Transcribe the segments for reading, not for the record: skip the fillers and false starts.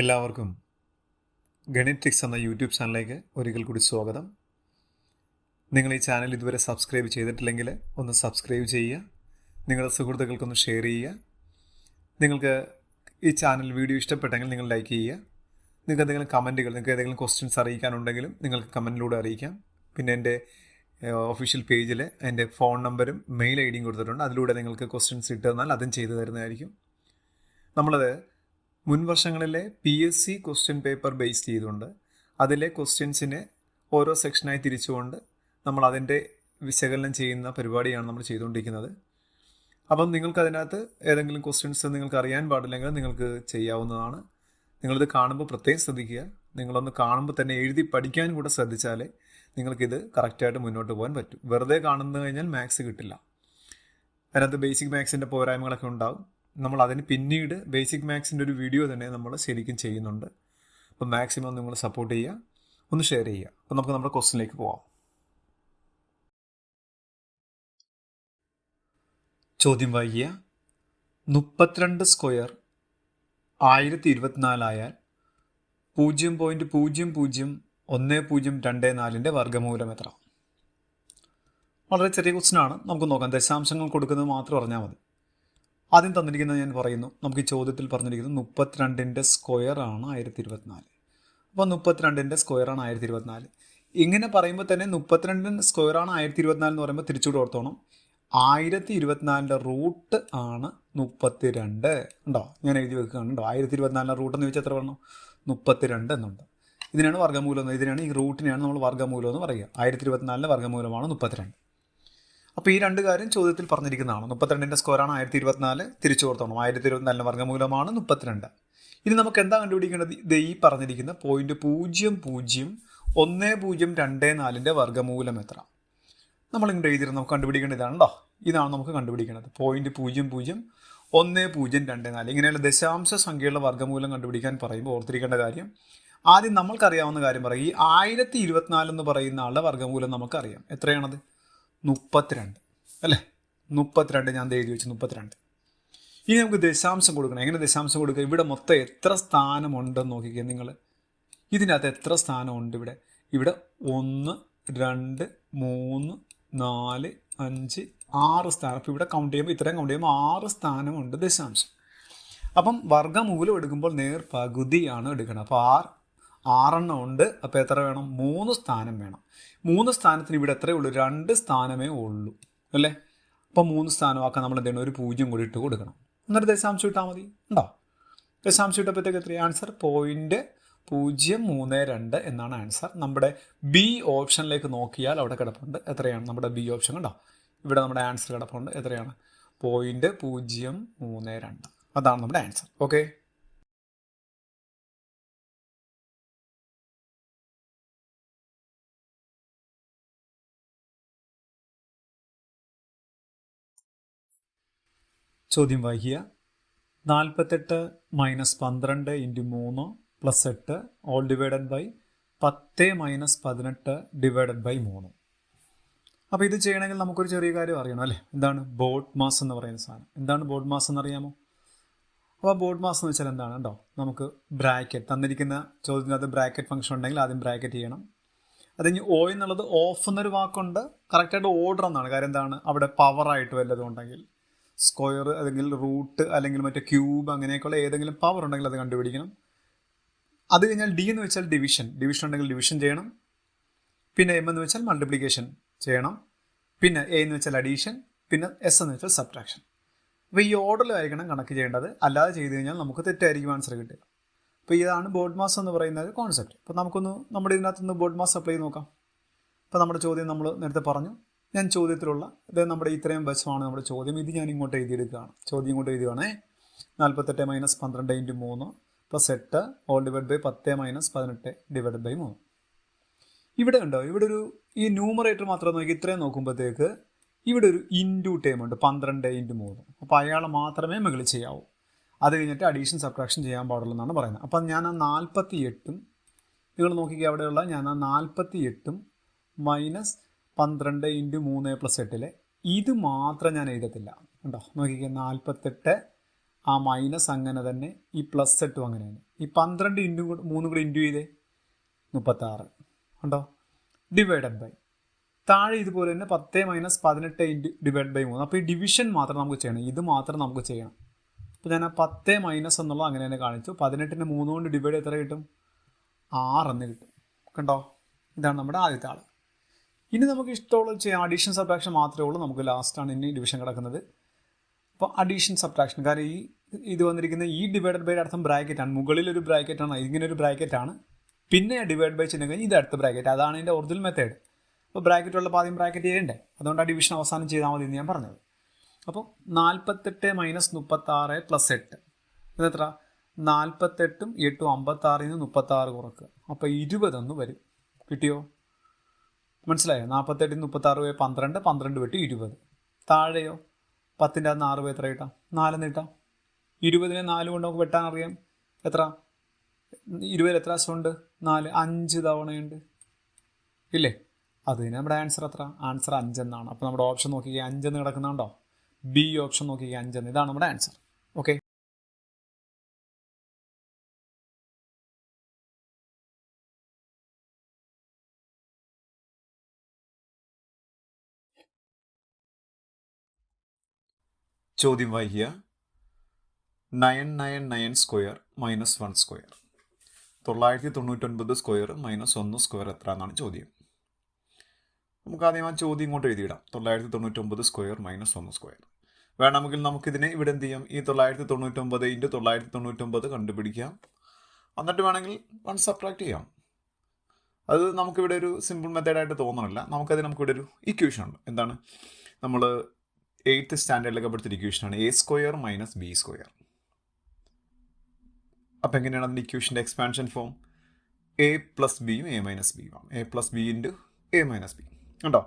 എല്ലാവർക്കും ഗണിറ്റിക്സ് എന്ന യൂട്യൂബ് ചാനലിലേക്ക് ഒരിക്കൽ കൂടി സ്വാഗതം. നിങ്ങൾ ഈ ചാനൽ ഇതുവരെ സബ്സ്ക്രൈബ് ചെയ്തിട്ടില്ലെങ്കിൽ ഒന്ന് സബ്സ്ക്രൈബ് ചെയ്യുക, നിങ്ങളുടെ സുഹൃത്തുക്കൾക്കൊന്ന് ഷെയർ ചെയ്യുക. നിങ്ങൾക്ക് ഈ ചാനൽ വീഡിയോ ഇഷ്ടപ്പെട്ടെങ്കിൽ നിങ്ങൾ ലൈക്ക് ചെയ്യുക. നിങ്ങൾക്ക് എന്തെങ്കിലും കമൻറ്റുകൾ, നിങ്ങൾക്ക് ഏതെങ്കിലും ക്വസ്റ്റ്യൻസ് അറിയിക്കാനുണ്ടെങ്കിലും നിങ്ങൾക്ക് കമൻറ്റിലൂടെ അറിയിക്കാം. പിന്നെ എൻ്റെ ഒഫീഷ്യൽ പേജിൽ എൻ്റെ ഫോൺ നമ്പരും മെയിൽ ഐ ഡിയും കൊടുത്തിട്ടുണ്ട്. അതിലൂടെ നിങ്ങൾക്ക് ക്വസ്റ്റ്യൻസ് ഇട്ട് തന്നാൽ അതും ചെയ്തു തരുന്നതായിരിക്കും. നമ്മളത് മുൻ വർഷങ്ങളിലെ PSC ക്വസ്റ്റ്യൻ പേപ്പർ ബേസ് ചെയ്തുകൊണ്ട് അതിലെ ക്വസ്റ്റ്യൻസിനെ ഓരോ സെക്ഷനായി തിരിച്ചുകൊണ്ട് നമ്മൾ അതിൻ്റെ വിശകലനം ചെയ്യുന്ന പരിപാടിയാണ് നമ്മൾ ചെയ്തുകൊണ്ടിരിക്കുന്നത്. അപ്പം നിങ്ങൾക്കതിനകത്ത് ഏതെങ്കിലും ക്വസ്റ്റ്യൻസ് നിങ്ങൾക്ക് അറിയാൻ പാടില്ലെങ്കിൽ നിങ്ങൾക്ക് ചെയ്യാവുന്നതാണ്. നിങ്ങളിത് കാണുമ്പോൾ പ്രത്യേകം ശ്രദ്ധിക്കുക. നിങ്ങളൊന്ന് കാണുമ്പോൾ തന്നെ എഴുതി പഠിക്കാൻ കൂടെ ശ്രദ്ധിച്ചാലേ നിങ്ങൾക്കിത് കറക്റ്റായിട്ട് മുന്നോട്ട് പോകാൻ പറ്റും. വെറുതെ കാണുന്നു കഴിഞ്ഞാൽ മാത്സ് കിട്ടില്ല. അതിനകത്ത് ബേസിക് മാത്സിൻ്റെ പോരായ്മകളൊക്കെ ഉണ്ടാകും. നമ്മൾ അതിന് പിന്നീട് ബേസിക് മാത്സിൻ്റെ ഒരു വീഡിയോ തന്നെ നമ്മൾ ശരിക്കും ചെയ്യുന്നുണ്ട്. അപ്പം മാക്സിമം നിങ്ങൾ സപ്പോർട്ട് ചെയ്യുക, ഒന്ന് ഷെയർ ചെയ്യുക. അപ്പം നമുക്ക് നമ്മുടെ ക്വസ്റ്റ്യനിലേക്ക് പോവാം. ചോദ്യം വായിക്കുക. 32 സ്ക്വയർ 1024 ആയാൽ 0.001024 വർഗ്ഗമൂലം എത്ര? വളരെ ചെറിയ ക്വസ്റ്റ്യനാണ്. നമുക്ക് നോക്കാം. ദശാംശങ്ങൾ കൊടുക്കുന്നത് മാത്രം അറിഞ്ഞാൽ മതി. ആദ്യം തന്നിരിക്കുന്നത് ഞാൻ പറയുന്നു. നമുക്ക് ഈ ചോദ്യത്തിൽ പറഞ്ഞിരിക്കുന്നത് 32ൻ്റെ സ്ക്വയർ ആണ് 1024. അപ്പോൾ 32ൻ്റെ സ്ക്വയർ ആണ് 1024. ഇങ്ങനെ പറയുമ്പോൾ തന്നെ 32 സ്ക്വയർ ആണ് 1024 എന്ന് പറയുമ്പോൾ തിരിച്ചുകൂടെ ഓർത്തോണം. 1024ൻ്റെ റൂട്ട് ആണ് 32. ഉണ്ടോ? ഞാൻ എഴുതി വെക്കുകയാണ്. ഉണ്ടോ? 1024ൻ്റെ റൂട്ട് എന്ന് ചോദിച്ചാൽ എത്ര പറഞ്ഞു? 32 എന്നുണ്ട്. ഇതിനാണ് വർഗ്ഗമൂലം. ഇതിനാണ് ഈ റൂട്ടിനെയാണ് നമ്മൾ വർഗ്ഗമൂലം എന്ന് പറയുക. 1024ൻ്റെ വർഗ്ഗമൂലമാണ് 32. അപ്പോൾ ഈ രണ്ട് കാര്യം ചോദ്യത്തിൽ പറഞ്ഞിരിക്കുന്നതാണ്. 32ൻ്റെ സ്ക്വയർ ആണ് 1024, തിരിച്ചു ഓർത്തോണം. 1024ൻ്റെ വർഗ്ഗമൂലമാണ് 32. ഇനി നമുക്ക് എന്താ കണ്ടുപിടിക്കേണ്ടത്? ഇത് ഈ പറഞ്ഞിരിക്കുന്ന 0.001024ൻ്റെ വർഗ്ഗമൂലം എത്ര? നമ്മളിങ്ങനെ എഴുതിയിരുന്നു. നമുക്ക് കണ്ടുപിടിക്കേണ്ട ഇതാണല്ലോ. ഇതാണ് നമുക്ക് കണ്ടുപിടിക്കേണ്ടത്. 0.001024. ഇങ്ങനെയുള്ള ദശാംശ സംഖ്യയുള്ള വർഗ്ഗമൂലം കണ്ടുപിടിക്കാൻ പറയുമ്പോൾ ഓർത്തിരിക്കേണ്ട കാര്യം, ആദ്യം നമ്മൾക്കറിയാവുന്ന കാര്യം പറയും. ഈ 1024 എന്ന് പറയുന്ന ആളുടെ വർഗ്ഗമൂലം നമുക്കറിയാം. എത്രയാണത്? 32 അല്ലേ? 32 ഞാൻ എഴുതി വെച്ചു. 32. ഇനി നമുക്ക് ദശാംശം കൊടുക്കണം. എങ്ങനെ ദശാംശം കൊടുക്കുക? ഇവിടെ മൊത്തം എത്ര സ്ഥാനമുണ്ടെന്ന് നോക്കിക്കുക നിങ്ങൾ. ഇതിനകത്ത് എത്ര സ്ഥാനമുണ്ട്? ഇവിടെ 1, 2, 3, 4, 5, 6 സ്ഥാനം. അപ്പോൾ ഇവിടെ കൗണ്ട് ചെയ്യുമ്പോൾ ഇത്രയും കൗണ്ട് ചെയ്യുമ്പോൾ 6 സ്ഥാനമുണ്ട് ദശാംശം. അപ്പം വർഗ്ഗമൂലം എടുക്കുമ്പോൾ നേർ പകുതിയാണ് എടുക്കണം. അപ്പോൾ 6 ഉണ്ട്. അപ്പോൾ എത്ര വേണം? 3 സ്ഥാനം വേണം. 3 സ്ഥാനത്തിന് ഇവിടെ എത്രയേ ഉള്ളൂ? 2 സ്ഥാനമേ ഉള്ളൂ അല്ലേ? അപ്പോൾ 3 സ്ഥാനമാക്കാൻ നമ്മൾ എന്തെങ്കിലും ഒരു 0 കൂടി ഇട്ട് കൊടുക്കണം. എന്നിട്ട് ദശാംശം ഇട്ടാൽ മതി. ഉണ്ടോ? ദശാംശം ഇട്ടപ്പോഴത്തേക്ക് എത്രയാണ് ആൻസർ? 0.032 എന്നാണ് ആൻസർ. നമ്മുടെ ബി ഓപ്ഷനിലേക്ക് നോക്കിയാൽ അവിടെ കിടപ്പുണ്ട്. എത്രയാണ് നമ്മുടെ ബി ഓപ്ഷൻ? കണ്ടോ? ഇവിടെ നമ്മുടെ ആൻസർ കിടപ്പുണ്ട്. എത്രയാണ്? 0.032. അതാണ് നമ്മുടെ ആൻസർ. ഓക്കെ. ചോദ്യം വായിക്കുക. 48 - 12 × 3 + 8 all divided by 10 - 18 divided by 3. അപ്പോൾ ഇത് ചെയ്യണമെങ്കിൽ നമുക്കൊരു ചെറിയ കാര്യം അറിയണം അല്ലേ? എന്താണ് ബോഡ് മാസ് എന്ന് പറയുന്ന സാധനം? എന്താണ് ബോഡ് മാസ് എന്നറിയാമോ? അപ്പോൾ ബോഡ് മാസ് എന്ന് വെച്ചാൽ എന്താണ്? ഉണ്ടോ? നമുക്ക് ബ്രാക്കറ്റ് തന്നിരിക്കുന്ന ചോദ്യത്തിനകത്ത് ബ്രാക്കറ്റ് ഫംഗ്ഷൻ ഉണ്ടെങ്കിൽ ആദ്യം ബ്രാക്കറ്റ് ചെയ്യണം. അത് കഴിഞ്ഞ് O എന്നുള്ളത് ഓഫ് എന്നൊരു വാക്കുണ്ട്. കറക്റ്റായിട്ട് ഓർഡർ എന്നാണ്. കാര്യം എന്താണ്? അവിടെ പവറായിട്ട് വല്ലതും ഉണ്ടെങ്കിൽ, സ്ക്വയർ അല്ലെങ്കിൽ റൂട്ട് അല്ലെങ്കിൽ മറ്റേ ക്യൂബ് അങ്ങനെയൊക്കെയുള്ള ഏതെങ്കിലും പവർ ഉണ്ടെങ്കിൽ അത് കണ്ടുപിടിക്കണം. അത് കഴിഞ്ഞാൽ D എന്ന് വെച്ചാൽ ഡിവിഷൻ ഉണ്ടെങ്കിൽ ഡിവിഷൻ ചെയ്യണം. പിന്നെ M എന്ന് വെച്ചാൽ മൾട്ടിപ്ലിക്കേഷൻ ചെയ്യണം. പിന്നെ A എന്ന് വെച്ചാൽ അഡീഷൻ. പിന്നെ S എന്ന് വെച്ചാൽ സബ്ട്രാക്ഷൻ. അപ്പോൾ ഈ ഓർഡറിലായിരിക്കണം കണക്ക് ചെയ്യേണ്ടത്. അല്ലാതെ ചെയ്ത് കഴിഞ്ഞാൽ നമുക്ക് തെറ്റായിരിക്കും ആൻസർ കിട്ടുക. അപ്പോൾ ഇതാണ് ബോഡ് മാസ് എന്ന് പറയുന്ന ഒരു കോൺസെപ്റ്റ്. അപ്പോൾ നമുക്കൊന്ന് നമ്മുടെ ഇതിനകത്തുനിന്ന് ബോഡ് മാസ് അപ്ലൈ ചെയ്ത് നോക്കാം. അപ്പോൾ നമ്മുടെ ചോദ്യം നമ്മൾ നേരത്തെ പറഞ്ഞു. ഞാൻ ചോദ്യത്തിലുള്ള ഇത് നമ്മുടെ ഇത്രയും വശമാണ് നമ്മുടെ ചോദ്യം. ഇത് ഞാൻ ഇങ്ങോട്ട് എഴുതിയെടുക്കുകയാണ്. ചോദ്യം ഇങ്ങോട്ട് എഴുതുകയാണേ. 48 - 12 × 3 + 8 all divide by 10 - 18 divide by 3. ഇവിടെ ഉണ്ടോ? ഇവിടെ ഒരു ഈ ന്യൂമറേറ്റർ മാത്രം നോക്കി ഇത്രയും നോക്കുമ്പോഴത്തേക്ക് ഇവിടെ ഒരു ഇൻറ്റു ടേം ഉണ്ട്. 12 × 3. അപ്പോൾ അയാൾ മാത്രമേ മുകളിൽ ചെയ്യാവൂ. അത് കഴിഞ്ഞിട്ട് അഡീഷൻ സബ്ട്രാക്ഷൻ ചെയ്യാൻ പാടുള്ളൂ എന്നാണ് പറയുന്നത്. അപ്പം ഞാൻ ആ 48 നിങ്ങൾ നോക്കിക്കുക. അവിടെയുള്ള ഞാൻ ആ 48 - 12 × 3 + 8 ഇത് മാത്രം ഞാൻ എഴുതത്തില്ല. ഉണ്ടോ? നോക്കിക്കുക. 48 ആ മൈനസ് അങ്ങനെ തന്നെ, ഈ +8 അങ്ങനെ തന്നെ. ഈ 12 ഇൻറ്റു 3 കൂടെ ഇൻറ്റു ചെയ്തേ 36 ഉണ്ടോ, ഡിവൈഡഡ് ബൈ താഴെ ഇതുപോലെ തന്നെ 10 മൈനസ് 18 ഇൻറ്റു ഡിവൈഡ് ബൈ 3. അപ്പോൾ ഈ ഡിവിഷൻ മാത്രം നമുക്ക് ചെയ്യണം, ഇത് മാത്രം നമുക്ക് ചെയ്യണം. അപ്പോൾ ഞാൻ 10 മൈനസ് എന്നുള്ളത് അങ്ങനെ തന്നെ കാണിച്ചു. 18നെ 3 കൊണ്ട് ഡിവൈഡ് എത്ര കിട്ടും? 6 എന്ന് കിട്ടും. കണ്ടോ, ഇതാണ് നമ്മുടെ ആദ്യത്തെ ആൾ. ഇനി നമുക്ക് ഇഷ്ടമുള്ള ചെയ്യാം, അഡീഷൻ സബ്ട്രാക്ഷൻ മാത്രമേ ഉള്ളൂ. നമുക്ക് ലാസ്റ്റാണ് ഇനി ഡിവിഷൻ കിടക്കുന്നത്. അപ്പോൾ അഡീഷൻ സബ്ട്രാക്ഷൻ, കാരണം ഇത് വന്നിരിക്കുന്ന ഈ ഡിവൈഡഡ് ബൈ അർത്ഥം ബ്രാക്കറ്റാണ്, മുകളിലൊരു ബ്രാക്കറ്റാണ്, ഇങ്ങനെ ഒരു ബ്രാക്കറ്റാണ്, പിന്നെ ഡിവൈഡ് ബൈ ചിഹ്നം കഴിഞ്ഞ് ഇത് അടുത്ത ബ്രാക്കറ്റ്. അതാണ് ഇതിൻ്റെ ഒറിജിനൽ മെത്തേഡ്. അപ്പോൾ ബ്രാക്കറ്റ് ഉള്ളപ്പോൾ ആദ്യം ബ്രാക്കറ്റ് ചെയ്യണ്ടേ, അതുകൊണ്ട് ആ ഡിവിഷൻ അവസാനം ചെയ്താൽ മതി എന്ന് ഞാൻ പറഞ്ഞത്. അപ്പോൾ 48 മൈനസ് 36 പ്ലസ് 8 ഇതെത്ര? 48ഉം 8ഉം 56ൽ നിന്ന് 36 കുറക്കുക, അപ്പോൾ 20 വരും. കിട്ടിയോ? മനസ്സിലായോ? 48ൽ 36 പോയി 12, 12 വെട്ടി 20. താഴെയോ 10ൻ്റെ അകത്ത് 6 പോയി എത്ര കിട്ടാം? 4 കിട്ടാം. 20നെ 4 കൊണ്ട് നമുക്ക് വെട്ടാൻ അറിയാം. എത്ര? 20 എത്ര ഉണ്ട്? 4, 5 തവണയുണ്ട് ഇല്ലേ? അതിന് നമ്മുടെ ആൻസർ എത്ര? ആൻസർ 5 എന്നാണ്. അപ്പോൾ നമ്മുടെ ഓപ്ഷൻ നോക്കിക്കുക, 5 എന്ന് കിടക്കുന്നുണ്ടോ? ബി ഓപ്ഷൻ നോക്കിക്കുക, 5 എന്ന്. ഇതാണ് നമ്മുടെ ആൻസർ. ഓക്കെ. ചോദ്യം വായിക്കുക. 999 square minus 1 square, 999 square minus 1 square എത്ര എന്നാണ് ചോദ്യം. നമുക്ക് ആദ്യം ആ ചോദ്യം ഇങ്ങോട്ട് എഴുതിയിടാം. 999 സ്ക്വയർ മൈനസ് 1 സ്ക്വയർ. വേണമെങ്കിൽ നമുക്കിതിനെ ഇവിടെ എന്ത് ചെയ്യാം? ഈ 999 ഇൻറ്റു 999 കണ്ടുപിടിക്കാം. എന്നിട്ട് വേണമെങ്കിൽ 1 സബ്ട്രാക്ട് ചെയ്യാം. അത് നമുക്കിവിടെ ഒരു സിമ്പിൾ മെത്തേഡായിട്ട് തോന്നണില്ല. നമുക്കിവിടെ ഒരു ഇക്വേഷൻ ഉണ്ട്. എന്താണ്? നമ്മൾ 8th സ്റ്റാൻഡേർഡിലൊക്കെ പഠിച്ചൊരു ഇക്വേഷനാണ് A square minus B square. അപ്പം എങ്ങനെയാണ് അതിൻ്റെ ഇക്വേഷൻ്റെ എക്സ്പാൻഷൻ ഫോം? എ പ്ലസ് ബിയും എ മൈനസ് ബിയും ആണ്. A plus B into A minus B. കണ്ടോ,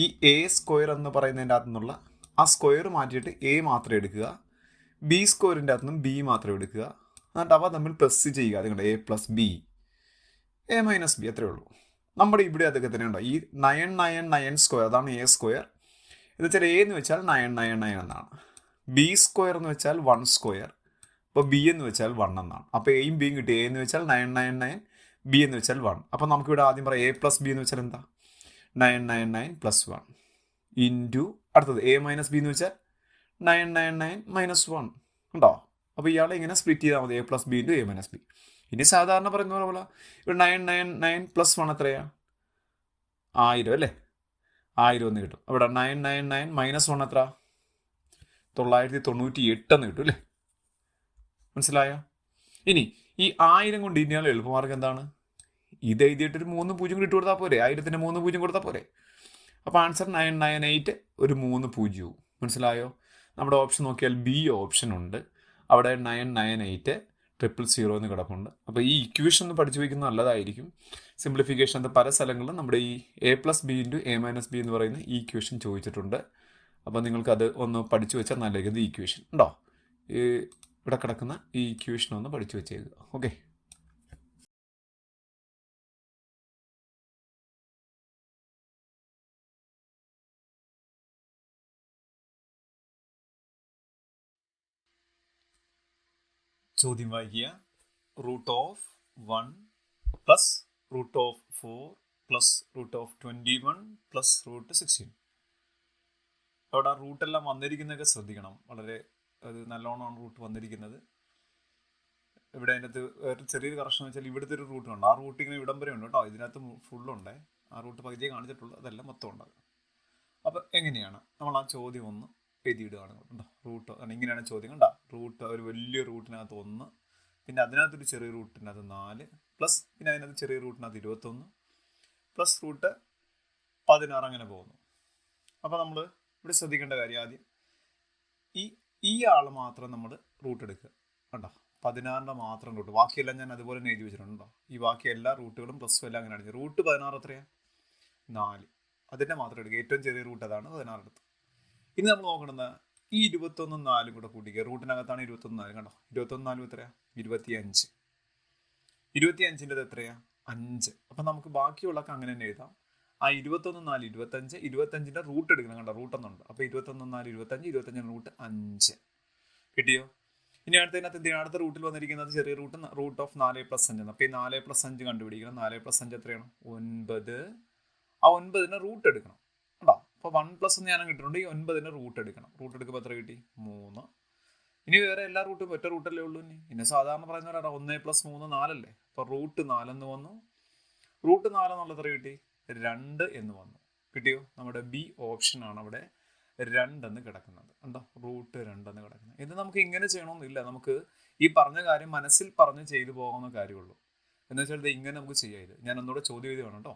ഈ എ സ്ക്വയർ എന്ന് പറയുന്നതിൻ്റെ അകത്തു നിന്നുള്ള ആ സ്ക്വയർ മാറ്റിയിട്ട് എ മാത്രം എടുക്കുക, ബി സ്ക്വയറിൻ്റെ അകത്തു നിന്നും ബി മാത്രം എടുക്കുക, എന്നിട്ട് അവ തമ്മിൽ പ്ലസ് ചെയ്യുക. അതുകൊണ്ട് A plus B A minus B, അത്രയേ ഉള്ളൂ. നമ്മുടെ ഇവിടെ അതൊക്കെ തന്നെ ഉണ്ടോ? ഈ 999 സ്ക്വയർ, അതാണ് എ സ്ക്വയർ. എന്ന് വെച്ചാൽ എ എന്ന് വെച്ചാൽ 999 എന്നാണ്, ബി സ്ക്വയർ എന്ന് വെച്ചാൽ 1 സ്ക്വയർ, അപ്പോൾ ബി എന്ന് വെച്ചാൽ 1 എന്നാണ്. അപ്പോൾ എയും ബിയും കിട്ടി. എ എന്ന് വെച്ചാൽ 999, ബി എന്ന് വെച്ചാൽ 1. അപ്പോൾ നമുക്കിവിടെ ആദ്യം പറയാം എ പ്ലസ് ബി എന്ന് വെച്ചാൽ എന്താ? 999 പ്ലസ് 1 ഇൻറ്റു അടുത്തത് എ മൈനസ് ബി എന്ന് വെച്ചാൽ 999 മൈനസ് 1. ഉണ്ടോ? അപ്പോൾ ഇയാളെ ഇങ്ങനെ സ്പ്ലിറ്റ് ചെയ്താൽ മതി, A plus B into A minus B. ഇനി സാധാരണ പറയുന്ന പോലെ ഇവിടെ 999 പ്ലസ് 1 എത്രയാ? 1000 അല്ലേ? 1000 എന്ന് കിട്ടും. അവിടെ 999 മൈനസ് 1 എത്ര? 998 എന്ന് കിട്ടും അല്ലേ? മനസ്സിലായോ? ഇനി ഈ 1000 കൊണ്ട് ഇനിയാൾ എളുപ്പമാർഗം എന്താണ്? ഇത് എഴുതിയിട്ടൊരു 3 0 ഇട്ട് കൊടുത്താൽ പോരെ? 1000ന് 3 0 കൊടുത്താൽ പോരെ? അപ്പോൾ ആൻസർ 998, ഒരു 3 0. മനസ്സിലായോ? നമ്മുടെ ഓപ്ഷൻ നോക്കിയാൽ ബി ഓപ്ഷൻ ഉണ്ട്. അവിടെ 998 000 എന്ന് കിടപ്പുണ്ട്. അപ്പോൾ ഈ ഇക്വേഷൻ ഒന്ന് പഠിച്ചു വയ്ക്കുന്നത് നല്ലതായിരിക്കും. സിംപ്ലിഫിക്കേഷൻ അത് പല സ്ഥലങ്ങളിലും നമ്മുടെ ഈ A plus B into A minus B എന്ന് പറയുന്ന ഈ ഇക്വേഷൻ ചോദിച്ചിട്ടുണ്ട്. അപ്പോൾ നിങ്ങൾക്കത് ഒന്ന് പഠിച്ചു വെച്ചാൽ നല്ലത്. ഈ ഇക്വേഷൻ ഉണ്ടോ? ഇവിടെ കിടക്കുന്ന ഈ ഇക്വേഷൻ ഒന്ന് പഠിച്ചു വെച്ചേക്കുക. ഓക്കെ. ചോദ്യം വായിക്കുക. Root of 1 plus root of 4 plus root of 21 plus root 16. അവിടെ ആ റൂട്ടെല്ലാം വന്നിരിക്കുന്നതൊക്കെ ശ്രദ്ധിക്കണം. വളരെ അത് നല്ലോണമാണ് റൂട്ട് വന്നിരിക്കുന്നത്. ഇവിടെ അതിനകത്ത് വേറെ ചെറിയൊരു കറക്ഷൻ വെച്ചാൽ ഇവിടുത്തെ ഒരു റൂട്ട് ഉണ്ട്. ആ റൂട്ട് ഇങ്ങനെ ഇവിടം വരെ ഉണ്ട് കേട്ടോ. ഇതിനകത്ത് ഫുള്ളുണ്ടേ. ആ റൂട്ട് പകുതിയെ കാണിച്ചിട്ടുള്ളൂ, അതെല്ലാം മൊത്തം ഉണ്ടാകും. അപ്പോൾ എങ്ങനെയാണ് നമ്മൾ ആ ചോദ്യം ഒന്ന് എഴുതിയിടുകയാണ് കേട്ടോ. റൂട്ട് ഇങ്ങനെയാണ് ചോദ്യം കണ്ടോ. റൂട്ട് ഒരു വലിയ റൂട്ടിനകത്ത് 1, പിന്നെ അതിനകത്തൊരു ചെറിയ റൂട്ടിനകത്ത് 4, പ്ലസ് പിന്നെ അതിനകത്ത് ചെറിയ റൂട്ടിനകത്ത് 21, പ്ലസ് റൂട്ട് 16, അങ്ങനെ പോകുന്നു. അപ്പോൾ നമ്മൾ ഇവിടെ ശ്രദ്ധിക്കേണ്ട കാര്യം, ആദ്യം ഈ ആൾ മാത്രം നമ്മൾ റൂട്ട് എടുക്കുക കണ്ടോ. 16ൻ്റെ മാത്രം റൂട്ട്, ബാക്കിയെല്ലാം ഞാൻ അതുപോലെ തന്നെ എഴുതി വെച്ചിട്ടുണ്ടോ. ഈ ബാക്കി എല്ലാ റൂട്ടുകളും പ്ലസും എല്ലാം അങ്ങനെ അടിച്ചു. റൂട്ട് 16 എത്രയാണ്? 4. അതിൻ്റെ മാത്രം എടുക്കുക. ഏറ്റവും ചെറിയ റൂട്ട് അതാണ്, 16 എടുത്തു. ഇനി നമ്മൾ നോക്കണമെന്ന് ഈ 21 4 കൂടെ കൂട്ടിക്കുക. റൂട്ടിനകത്താണ് 21 4 കണ്ടോ. 21 4 എത്രയാണ്? 25. 25ൻ്റെ എത്രയാ? 5. അപ്പം നമുക്ക് ബാക്കിയുള്ളതൊക്കെ അങ്ങനെ തന്നെ എഴുതാം. ആ 21 4 25, 25ൻ്റെ റൂട്ട് എടുക്കണം കണ്ടോ. റൂട്ട് ഒന്നുണ്ട്. അപ്പോൾ 21 4 25, 25ൻ്റെ റൂട്ട് 5. കിട്ടിയോ? ഇനി അടുത്ത റൂട്ടിൽ വന്നിരിക്കുന്നത് ചെറിയ റൂട്ട് ഓഫ് 4+5 ആണ്. അപ്പോൾ ഈ 4+5 കണ്ടുപിടിക്കണം. 4+5 എത്രയാണ്? 9. ആ 9ന് റൂട്ട് എടുക്കണം കേട്ടോ. അപ്പോൾ 1+1 ഞാൻ കിട്ടുന്നുണ്ട്. ഈ 9ന് റൂട്ട് എടുക്കണം. റൂട്ട് എടുക്കുമ്പോൾ എത്ര കിട്ടി? 3. ഇനി വേറെ എല്ലാ റൂട്ടും ഒറ്റ റൂട്ടല്ലേ ഉള്ളൂ. ഇനി സാധാരണ പറയുന്നവരാണ് 1+3 4 അപ്പോൾ റൂട്ട് 4 എന്ന് വന്നു. റൂട്ട് 4 എന്നുള്ള എത്ര കിട്ടി? 2 എന്ന് വന്നു. കിട്ടിയോ? നമ്മുടെ ബി ഓപ്ഷൻ ആണ് അവിടെ 2 എന്ന് കിടക്കുന്നത്. ഉണ്ടോ? റൂട്ട് 2 എന്ന് കിടക്കുന്നത്. ഇത് നമുക്ക് ഇങ്ങനെ ചെയ്യണമെന്നില്ല. നമുക്ക് ഈ പറഞ്ഞ കാര്യം മനസ്സിൽ പറഞ്ഞ് ചെയ്തു പോകാവുന്ന കാര്യമുള്ളൂ. എന്ന് വെച്ചാൽ ഇത് ഇങ്ങനെ നമുക്ക് ചെയ്യാം. ഇത് ഞാൻ ഒന്നുകൂടെ ചോദ്യവിധി വേണം കേട്ടോ.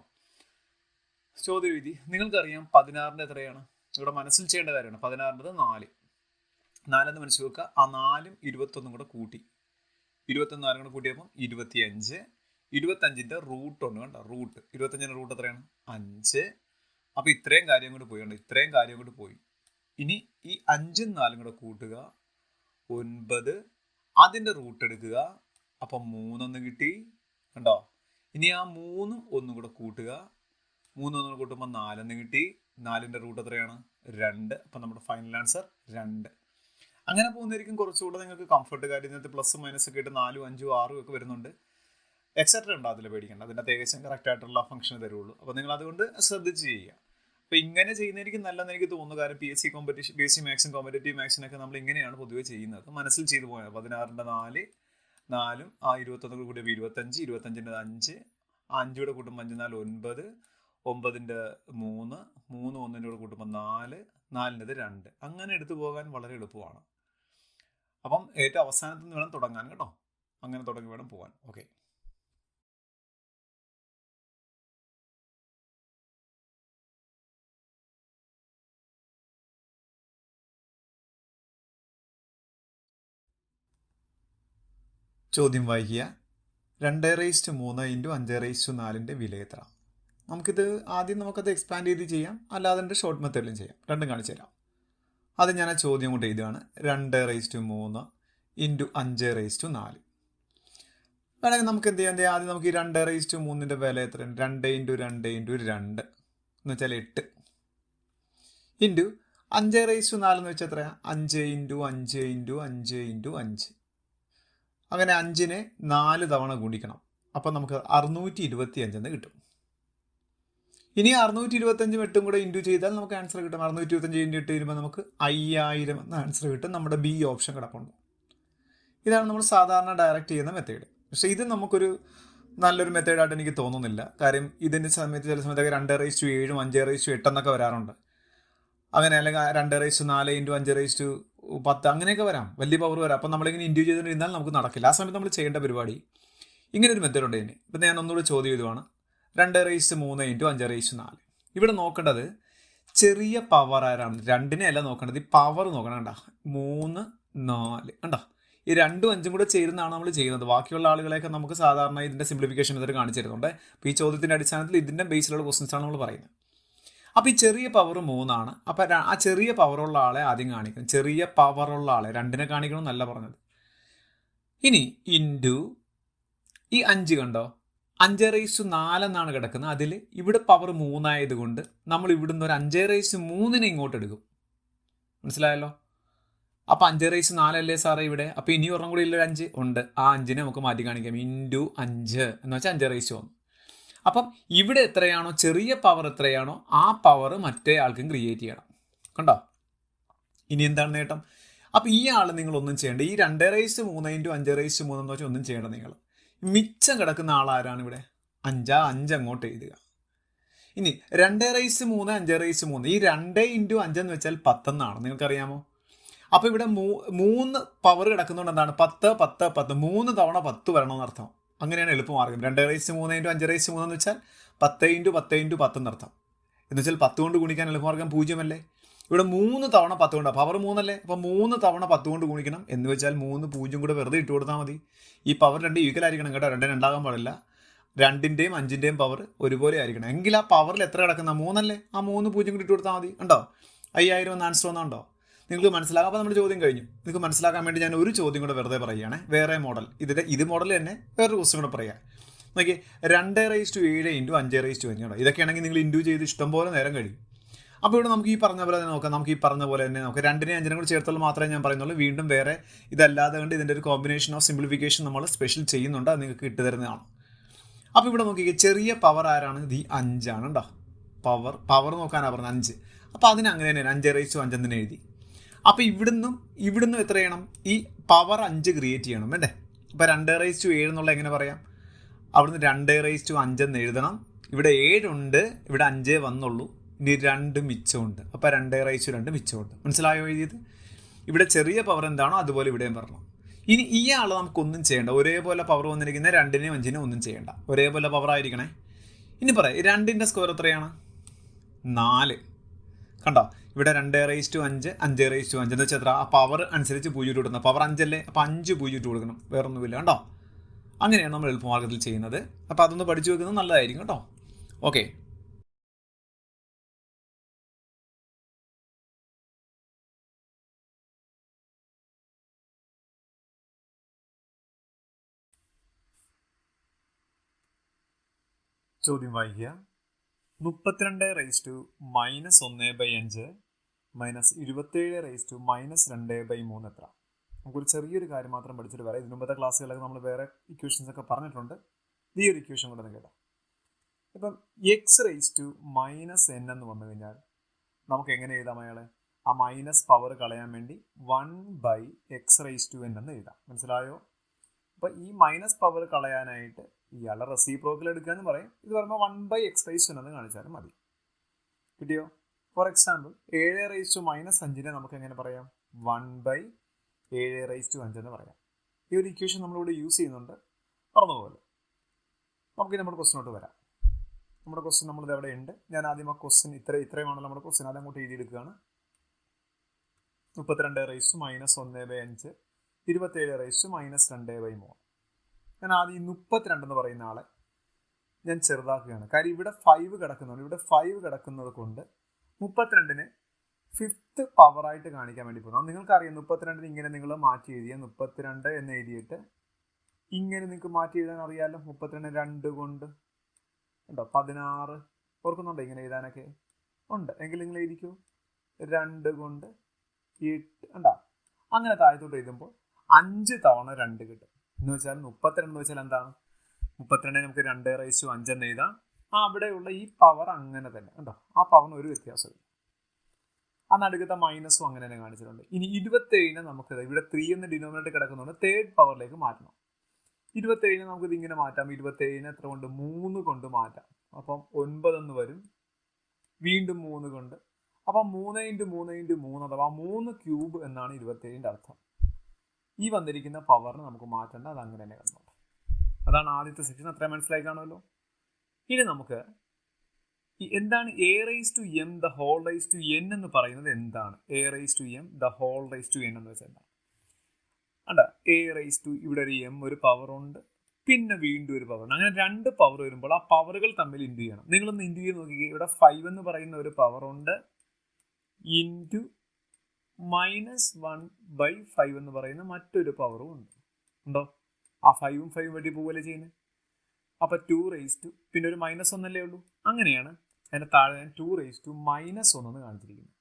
ചോദ്യവിധി നിങ്ങൾക്കറിയാം 16ന്റെ എത്രയാണ്? ഇവിടെ മനസ്സിൽ ചെയ്യേണ്ട കാര്യമാണ്. 16ന്റെ 4 എന്ന് മനസ്സിൽ വെക്കുക. ആ 4ഉം 21 കൂടെ കൂട്ടി 21 4 കൂടെ കൂട്ടിയപ്പോൾ 25. 25ന്റെ റൂട്ട് ഉണ്ട് കണ്ടോ? റൂട്ട് 25ന്റെ റൂട്ട് എത്രയാണ്? 5. അപ്പോൾ ഇത്രയും കാര്യം കൂടെ പോയി കണ്ടോ? ഇത്രയും കാര്യം കൂടെ പോയി. ഇനി ഈ 5ഉം 4ഉം കൂടെ കൂട്ടുക 9. അതിൻ്റെ റൂട്ട് എടുക്കുക. അപ്പം 3 കിട്ടി കണ്ടോ? ഇനി ആ 3ഉം 1 കൂടെ കൂട്ടുക. 3 1 കൂട്ടുമ്പോൾ 4 കിട്ടി. 4ന്റെ റൂട്ട് എത്രയാണ്? 2. അപ്പം നമ്മുടെ ഫൈനൽ ആൻസർ 2. അങ്ങനെ പോകുന്നതായിരിക്കും കുറച്ചുകൂടെ നിങ്ങൾക്ക് കംഫർട്ട്. കാര്യം ഇതിനകത്ത് പ്ലസ് മൈനസ് ഒക്കെ ഇട്ട് 4 5 6 ഒക്കെ വരുന്നുണ്ട്. എക്സെട്ര ഉണ്ട്, അതിൽ പേടിക്കേണ്ട. അതിൻ്റെ ഏകദേശം കറക്റ്റ് ആയിട്ടുള്ള ഫംഗ്ഷൻ തരുള്ളൂ. അപ്പോൾ നിങ്ങൾ അതുകൊണ്ട് ശ്രദ്ധിച്ച് ചെയ്യുക. അപ്പോൾ ഇങ്ങനെ ചെയ്യുന്നതായിരിക്കും നല്ലതെന്ന് എനിക്ക് തോന്നുന്നു. കാരണം PSC കോമ്പറ്റീഷൻ, PSC മാത്സും കോമ്പറ്റേറ്റീവ് മാത്സിനൊക്കെ നമ്മൾ ഇങ്ങനെയാണ് പൊതുവെ ചെയ്യുന്നത്. മനസ്സിൽ ചെയ്തു പോയത് 16ന്റെ 4 ആ 21 കൂടി 25. 25ന്റെ 5 ആ 5 കൂടെ കൂട്ടുമ്പോൾ 5 4 9. 9ന്റെ 3 1ന്റെ കൂടെ കൂട്ടുമ്പോൾ 4. 4ൻ്റെത് 2. അങ്ങനെ എടുത്തു പോകാൻ വളരെ എളുപ്പമാണ്. അപ്പം ഏറ്റവും അവസാനത്തിൽ നിന്ന് വേണം തുടങ്ങാൻ കേട്ടോ. അങ്ങനെ തുടങ്ങി വേണം പോകാൻ. ഓക്കെ. ചോദ്യം വായിക്കുക. 2/3 ഇൻറ്റു 5/4 വില എത്ര? നമുക്കിത് ആദ്യം നമുക്കത് എക്സ്പാൻഡ് ചെയ്ത് ചെയ്യാം, അല്ലാതെ ഷോർട്ട് മെത്തേഡിലും ചെയ്യാം. രണ്ടും കാണിച്ചു തരാം. അത് ഞാൻ ആ ചോദ്യം കൊണ്ട് എഴുതുകയാണ്. 2/3 ഇൻറ്റു 5/4. വേണമെങ്കിൽ നമുക്ക് എന്ത് ചെയ്യാം? ആദ്യം നമുക്ക് ഈ 2/3ന്റെ വില എത്രയാണ്? 2 ഇൻറ്റു 2 ഇൻറ്റു 2 എന്ന് വെച്ചാൽ 8 ഇൻറ്റു 5/4 എന്ന് വെച്ചാൽ എത്രയാണ്? 5 ഇൻറ്റു 5 ഇൻറ്റു 5 ഇൻറ്റു 5. അങ്ങനെ 5നെ 4 തവണ ഗുണിക്കണം. അപ്പം നമുക്ക് 625 എന്ന് കിട്ടും. ഇനി 625 8 കൂടെ ഇൻറ്റു ചെയ്താൽ നമുക്ക് ആൻസർ കിട്ടും. 625 ഇൻറ്റു 8 വരുമ്പോൾ നമുക്ക് 5000 എന്ന ആൻസർ കിട്ടും. നമ്മുടെ ബി ഓപ്ഷൻ കിടപ്പുണ്ട്. ഇതാണ് നമ്മൾ സാധാരണ ഡയറക്റ്റ് ചെയ്യുന്ന മെത്തേഡ്. പക്ഷേ ഇത് നമുക്കൊരു നല്ലൊരു മെത്തേഡായിട്ട് എനിക്ക് തോന്നുന്നില്ല. കാര്യം ഇതിൻ്റെ സമയത്ത് ചില സമയത്തൊക്കെ 2/7 5/8 എന്നൊക്കെ വരാറുണ്ട്. അങ്ങനെ അല്ലെങ്കിൽ 2/4 ഇൻറ്റു 5/10 അങ്ങനെയൊക്കെ വരാം. വലിയ പവർ വരാം. അപ്പം നമ്മളിങ്ങനെ ഇൻറ്റു ചെയ്തിരുന്നാൽ നമുക്ക് നടക്കില്ല. ആ സമയത്ത് നമ്മൾ ചെയ്യേണ്ട പരിപാടി ഇങ്ങനെ ഒരു മെത്തേഡ് ഉണ്ട് ഇതിന്. ഇപ്പം ഞാൻ ഒന്നുകൂടി ചോദ്യം ചെയ്തുവാണ്. 2/3 ഇൻറ്റു 5/4. ഇവിടെ നോക്കേണ്ടത് ചെറിയ പവർ ആരാണ്? 2നെ അല്ല നോക്കേണ്ടത്, ഈ പവർ നോക്കണം. കണ്ട 3 4 കണ്ടോ? ഈ 2ഉം 5ഉം കൂടെ ചേരുന്നതാണ് നമ്മൾ ചെയ്യുന്നത്. ബാക്കിയുള്ള ആളുകളെയൊക്കെ നമുക്ക് സാധാരണ ഇതിൻ്റെ സിംപ്ലിഫിക്കേഷൻ ഇതൊരു കാണിച്ചു തരുന്നുണ്ട്. അപ്പോൾ ഈ ചോദ്യത്തിൻ്റെ അടിസ്ഥാനത്തിൽ ഇതിൻ്റെ ബേസിലുള്ള ക്വസ്റ്റൻസാണ് നമ്മൾ പറയുന്നത്. അപ്പോൾ ഈ ചെറിയ പവർ 3 അപ്പോൾ ആ ചെറിയ പവറുള്ള ആളെ ആദ്യം കാണിക്കണം. ചെറിയ പവറുള്ള ആളെ 2നെ കാണിക്കണം എന്നല്ല പറഞ്ഞത്. ഇനി ഇൻറ്റു ഈ 5 കണ്ടോ? 5/4 എന്നാണ് കിടക്കുന്നത്. അതിൽ ഇവിടെ പവർ 3 ആയതുകൊണ്ട് നമ്മൾ ഇവിടുന്ന് ഒരു 5/3 ഇങ്ങോട്ട് എടുക്കും. മനസ്സിലായല്ലോ? അപ്പോൾ 5/4 അല്ലേ സാറേ ഇവിടെ? അപ്പോൾ ഇനി ഒരെണ്ണം കൂടി ഇല്ല, 5 ഉണ്ട്. ആ 5നെ നമുക്ക് മാറ്റി കാണിക്കാം. ഇൻറ്റു 5 എന്ന് വെച്ചാൽ 5/1. അപ്പം ഇവിടെ എത്രയാണോ ചെറിയ പവർ എത്രയാണോ ആ പവർ മറ്റേ ആൾക്കും ക്രിയേറ്റ് ചെയ്യണം. കണ്ടോ? ഇനി എന്താണ് നേട്ടം? അപ്പം ഈ ആൾ നിങ്ങളൊന്നും ചെയ്യേണ്ട. ഈ 2/3 ഇൻറ്റു 5/3 എന്ന് വെച്ചാൽ ഒന്നും ചെയ്യേണ്ട. നിങ്ങൾ മിച്ചം കിടക്കുന്ന ആളാരാണ് ഇവിടെ? 5 അങ്ങോട്ട് എഴുതുക. ഇനി 2/3 5/3 ഈ 2 ഇൻറ്റു 5 എന്ന് വെച്ചാൽ 10 എന്നാണ്. നിങ്ങൾക്കറിയാമോ? അപ്പോൾ ഇവിടെ 3 പവർ കിടക്കുന്നതുകൊണ്ട് എന്താണ്? 10 10 10 3 തവണ 10 വരണമെന്നർത്ഥം. അങ്ങനെയാണ് എളുപ്പമാർഗം. 2/3 ഇൻറ്റു 5/3 എന്ന് വെച്ചാൽ 10 ഇൻറ്റു 10 ഇൻറ്റു 10 എന്നർത്ഥം. എന്ന് വെച്ചാൽ 10 കൊണ്ട് ഗുണിക്കാൻ എളുപ്പമാർഗം 0 അല്ലേ? ഇവിടെ 3 തവണ 10 കൊണ്ട് പവർ 3 അല്ലേ? അപ്പോൾ 3 തവണ 10 കൊണ്ട് ഗുണിക്കണം. എന്ന് വെച്ചാൽ 3 0 കൂടെ വെറുതെ ഇട്ട് കൊടുത്താൽ മതി. ഈ പവർ 2 ഈക്വൽ ആയിരിക്കണം കേട്ടോ. 2 ഉണ്ടാകാൻ പാടില്ല. 2ൻ്റെയും 5ൻ്റെയും പവർ ഒരുപോലെ ആയിരിക്കണം. എങ്കിൽ ആ പവറിൽ എത്ര കിടക്കുന്ന? 3 അല്ലേ? ആ 3 0 കൂടി ഇട്ട് കൊടുത്താൽ മതി. ഉണ്ടോ? 5000 എന്ന് ആൻസർ വന്നുണ്ടോ? നിങ്ങൾക്ക് മനസ്സിലാക്കാം. അപ്പോൾ നമ്മുടെ ചോദ്യം കഴിഞ്ഞു. നിങ്ങൾക്ക് മനസ്സിലാക്കാൻ വേണ്ടി ഞാൻ ഒരു ചോദ്യം കൂടെ വെറുതെ പറയുകയാണ്. വേറെ മോഡൽ, ഇത് മോഡൽ തന്നെ വേറൊരു ക്വസ്റ്റ്യൻ കൂടെ പറയാം. നോക്കി 2/7 ഇൻറ്റു 5/5. ഇതൊക്കെയാണെങ്കിൽ നിങ്ങൾ ഇൻറ്റു ചെയ്ത് ഇഷ്ടംപോലെ നേരം കഴിയും. അപ്പോൾ ഇവിടെ നമുക്ക് ഈ പറഞ്ഞ പോലെ തന്നെ നോക്കാം. നമുക്ക് ഈ പറഞ്ഞ പോലെ തന്നെ നോക്കാം. 2നെയും 5നെയും കൂടി ചേർത്തുള്ള മാത്രമേ ഞാൻ പറയുന്നുള്ളൂ. വീണ്ടും വേറെ ഇതല്ലാതെ കൊണ്ട് ഇതിൻ്റെ ഒരു കോമ്പിനേഷൻ ഓഫ് സിംപ്ലിഫിക്കേഷൻ നമ്മൾ സ്പെഷ്യൽ ചെയ്യുന്നുണ്ട്. അത് നിങ്ങൾക്ക് ഇട്ട് തരുന്നതാണ്. അപ്പോൾ ഇവിടെ നോക്കിക്കേ, ചെറിയ പവർ ആരാണ്? ഇത് 5 ആണ് കേട്ടോ. പവർ നോക്കാനാണ് പറഞ്ഞത് 5. അപ്പോൾ അതിന് അങ്ങനെ തന്നെയാണ് 5/5 എന്ന് എഴുതി. അപ്പോൾ ഇവിടുന്നും എത്ര ചെയ്യണം? ഈ പവർ 5 ക്രിയേറ്റ് ചെയ്യണം വേണ്ടേ? അപ്പോൾ 2/7 എന്നുള്ള എങ്ങനെ പറയാം? അവിടുന്ന് 2/5 എന്ന് എഴുതണം. ഇവിടെ 7 ഉണ്ട്, ഇവിടെ 5 വന്നുള്ളൂ, ഇനി 2 മിച്ചമുണ്ട്. അപ്പോൾ 2/2 മിച്ചമുണ്ട്. മനസ്സിലായോ എഴുതിയത്? ഇവിടെ ചെറിയ പവർ എന്താണോ അതുപോലെ ഇവിടെയും വരണം. ഇനി ഈ ആൾ നമുക്കൊന്നും ചെയ്യേണ്ട. ഒരേപോലെ പവർ വന്നിരിക്കുന്ന 2നെയും 5നെയും ഒന്നും ചെയ്യേണ്ട. ഒരേപോലെ പവർ ആയിരിക്കണേ. ഇനി പറയാം, 2ന്റെ സ്ക്വയർ എത്രയാണ്? 4. കണ്ടോ? ഇവിടെ 2/5 5/5 എന്ന് വെച്ചാൽ എത്ര? ആ പവർ അനുസരിച്ച് 0 ഇട്ട് കൊടുക്കണം. പവർ 5 അല്ലേ? അപ്പോൾ 5 0 ഇട്ട് കൊടുക്കണം. വേറെ ഒന്നുമില്ല. കണ്ടോ? അങ്ങനെയാണ് നമ്മൾ എളുപ്പമാർഗ്ഗത്തിൽ ചെയ്യുന്നത്. അപ്പോൾ അതൊന്ന് പഠിച്ചു വെക്കുന്നത് നല്ലതായിരിക്കും കേട്ടോ. ഓക്കെ. ചോദ്യം വായിക്കുക. 32 -1/5 -27 -2/3 എത്ര? നമുക്കൊരു ചെറിയൊരു കാര്യം മാത്രം പഠിച്ചിട്ട് വരാം. ഇതിന് മുമ്പത്തെ ക്ലാസ്സുകളൊക്കെ നമ്മൾ വേറെ ഇക്വേഷൻസ് ഒക്കെ പറഞ്ഞിട്ടുണ്ട്. ഈ ഒരു ഇക്വേഷൻ കൂടെ ഒന്ന് കേട്ടോ. ഇപ്പം x⁻n എന്ന് വന്നു കഴിഞ്ഞാൽ നമുക്ക് എങ്ങനെ എഴുതാം അയാളെ? ആ മൈനസ് പവർ കളയാൻ വേണ്ടി 1/x⁻n എന്ന് എഴുതാം. മനസ്സിലായോ? അപ്പോൾ ഈ മൈനസ് പവർ കളയാനായിട്ട് ഇയാളെ റെസിപ്രോക്കൽ എടുക്കുക എന്ന് പറയും. ഇത് പറയുമ്പോൾ 1/x⁻n എന്ന് കാണിച്ചാലും മതി. കിട്ടിയോ? ഫോർ എക്സാമ്പിൾ 7⁻5 നമുക്ക് എങ്ങനെ പറയാം? 1/7⁻5 എന്ന് പറയാം. ഈ ഒരു ഇക്വേഷൻ നമ്മളിവിടെ യൂസ് ചെയ്യുന്നുണ്ട്. പറഞ്ഞതുപോലെ നമുക്ക് നമ്മുടെ ക്വസ്റ്റിനോട്ട് വരാം. നമ്മുടെ ക്വസ്റ്റ്യൻ നമ്മളിത് എവിടെ ഉണ്ട്? ഞാൻ ആദ്യം ആ ക്വസ്റ്റ്യൻ ഇത്രയുമാണല്ലോ നമ്മുടെ ക്വസ്റ്റ്യൻ. അത് അങ്ങോട്ട് എഴുതിയെടുക്കുകയാണ്. 32 -1/5 27 -2/3. ഞാൻ ആദ്യം ഈ 32 എന്ന് പറയുന്ന ആളെ ഞാൻ ചെറുതാക്കുകയാണ്. കാര്യം ഇവിടെ 5 കിടക്കുന്നുണ്ട്. ഇവിടെ 5 കിടക്കുന്നത് കൊണ്ട് 32ന് 5th പവറായിട്ട് കാണിക്കാൻ വേണ്ടി പോകുന്നു. നിങ്ങൾക്കറിയാം 32ന് ഇങ്ങനെ നിങ്ങൾ മാറ്റി എഴുതിയ 32 എന്ന് എഴുതിയിട്ട് ഇങ്ങനെ നിങ്ങൾക്ക് മാറ്റി എഴുതാൻ അറിയാമല്ലോ. 32 2 കൊണ്ട് ഉണ്ടോ 16. ഓർക്കുന്നുണ്ടോ ഇങ്ങനെ എഴുതാനൊക്കെ? ഉണ്ട്. എങ്കിൽ നിങ്ങൾ എഴുതിക്കൂ 2 കൊണ്ട് 8 ഉണ്ടോ. അങ്ങനെ താഴത്തോട്ട് എഴുതുമ്പോൾ 5 തവണ 2 കിട്ടും. എന്ന് വെച്ചാൽ 32 എന്ന് വെച്ചാൽ എന്താണ്? 32 നമുക്ക് 2/5 എന്ന് എഴുതാം. അവിടെയുള്ള ഈ പവർ അങ്ങനെ തന്നെ ഉണ്ടോ. ആ പവറിന് ഒരു വ്യത്യാസമില്ല. ആ നടുക്കത്തെ മൈനസും അങ്ങനെ തന്നെ കാണിച്ചിട്ടുണ്ട്. ഇനി 27 നമുക്ക് ഇവിടെ 3 എന്ന് ഡിനോമിനേറ്റർ കിടക്കുന്നുണ്ട്. 3rd പവറിലേക്ക് മാറ്റണം. 27 നമുക്ക് ഇതിങ്ങനെ മാറ്റാം. 27 എത്ര കൊണ്ട്? 3 കൊണ്ട് മാറ്റാം. അപ്പം 9 എന്ന് വരും. വീണ്ടും 3 കൊണ്ട്. അപ്പം 3 × 3 × 3 അഥവാ 3 ക്യൂബ് എന്നാണ് 27ന്റെ അർത്ഥം. ഈ വന്നിരിക്കുന്ന പവറിന് നമുക്ക് മാറ്റേണ്ട. അത് അങ്ങനെ തന്നെ കിടന്നോട്ടെ. അതാണ് ആദ്യത്തെ സെക്ഷൻ. അത്രയും മനസ്സിലായി കാണുമല്ലോ. ഇനി നമുക്ക് എന്താണ് a⁻m the whole raised to n എന്ന് പറയുന്നത്? എന്താണ് a⁻m the whole raised to n എന്ന് വെച്ചാൽ എന്താണ്? a⁻, ഇവിടെ ഒരു m ഒരു പവർ ഉണ്ട്, പിന്നെ വീണ്ടും ഒരു പവർ ഉണ്ട്. അങ്ങനെ 2 പവർ വരുമ്പോൾ ആ പവറുകൾ തമ്മിൽ ഇൻറ്റു ചെയ്യണം. നിങ്ങളൊന്ന് ഇൻറ്റു ചെയ്ത് നോക്കിക്കേ. ഇവിടെ 5 എന്ന് പറയുന്ന ഒരു പവർ ഉണ്ട്, ഇൻറ്റു -1/5 എന്ന് പറയുന്ന മറ്റൊരു പവറും ഉണ്ട്. ഉണ്ടോ? ആ 5ഉം 5ഉം വെട്ടി പോവുകയല്ലേ ചെയ്യുന്നത്. അപ്പം 2 പിന്നെ ഒരു -1 അല്ലേ ഉള്ളൂ. അങ്ങനെയാണ് അതിൻ്റെ താഴെ ഞാൻ 2⁻1 എന്ന് കാണിച്ചിരിക്കുന്നത്.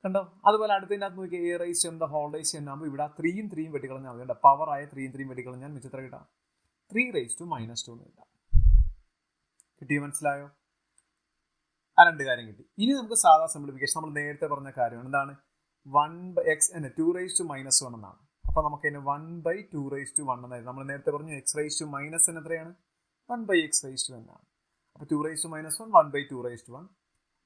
കണ്ടോ? അതുപോലെ അടുത്തതിൻ്റെ അകത്ത് നോക്കി a⁻m the whole raised to n ആകുമ്പോൾ ഇവിടെ 3ഉം 3ഉം വെട്ടിക്കളഞ്ഞാൽ മതി. പവർ ആയ 3ഉം 3ഉം വെട്ടിക്കളഞ്ഞാൽ മിച്ചത്ര കിട്ടാം 3⁻2 എന്ന് കിട്ടാം. കിട്ടിയോ? മനസ്സിലായോ? ആ 2 കാര്യം കിട്ടി. ഇനി നമുക്ക് സാധാ സിംപ്ലിഫിക്കേഷൻ നമ്മൾ നേരത്തെ പറഞ്ഞ കാര്യമാണ്. എന്താണ്? 1/x 2⁻1 എന്നാണ്. അപ്പോൾ നമുക്ക് അതിന് 1/2⁻1 എന്നായിരുന്നു. നമ്മൾ നേരത്തെ പറഞ്ഞു x⁻n എത്രയാണ്? 1/x⁻n ആണ്. അപ്പോൾ 2⁻1 1/2⁻1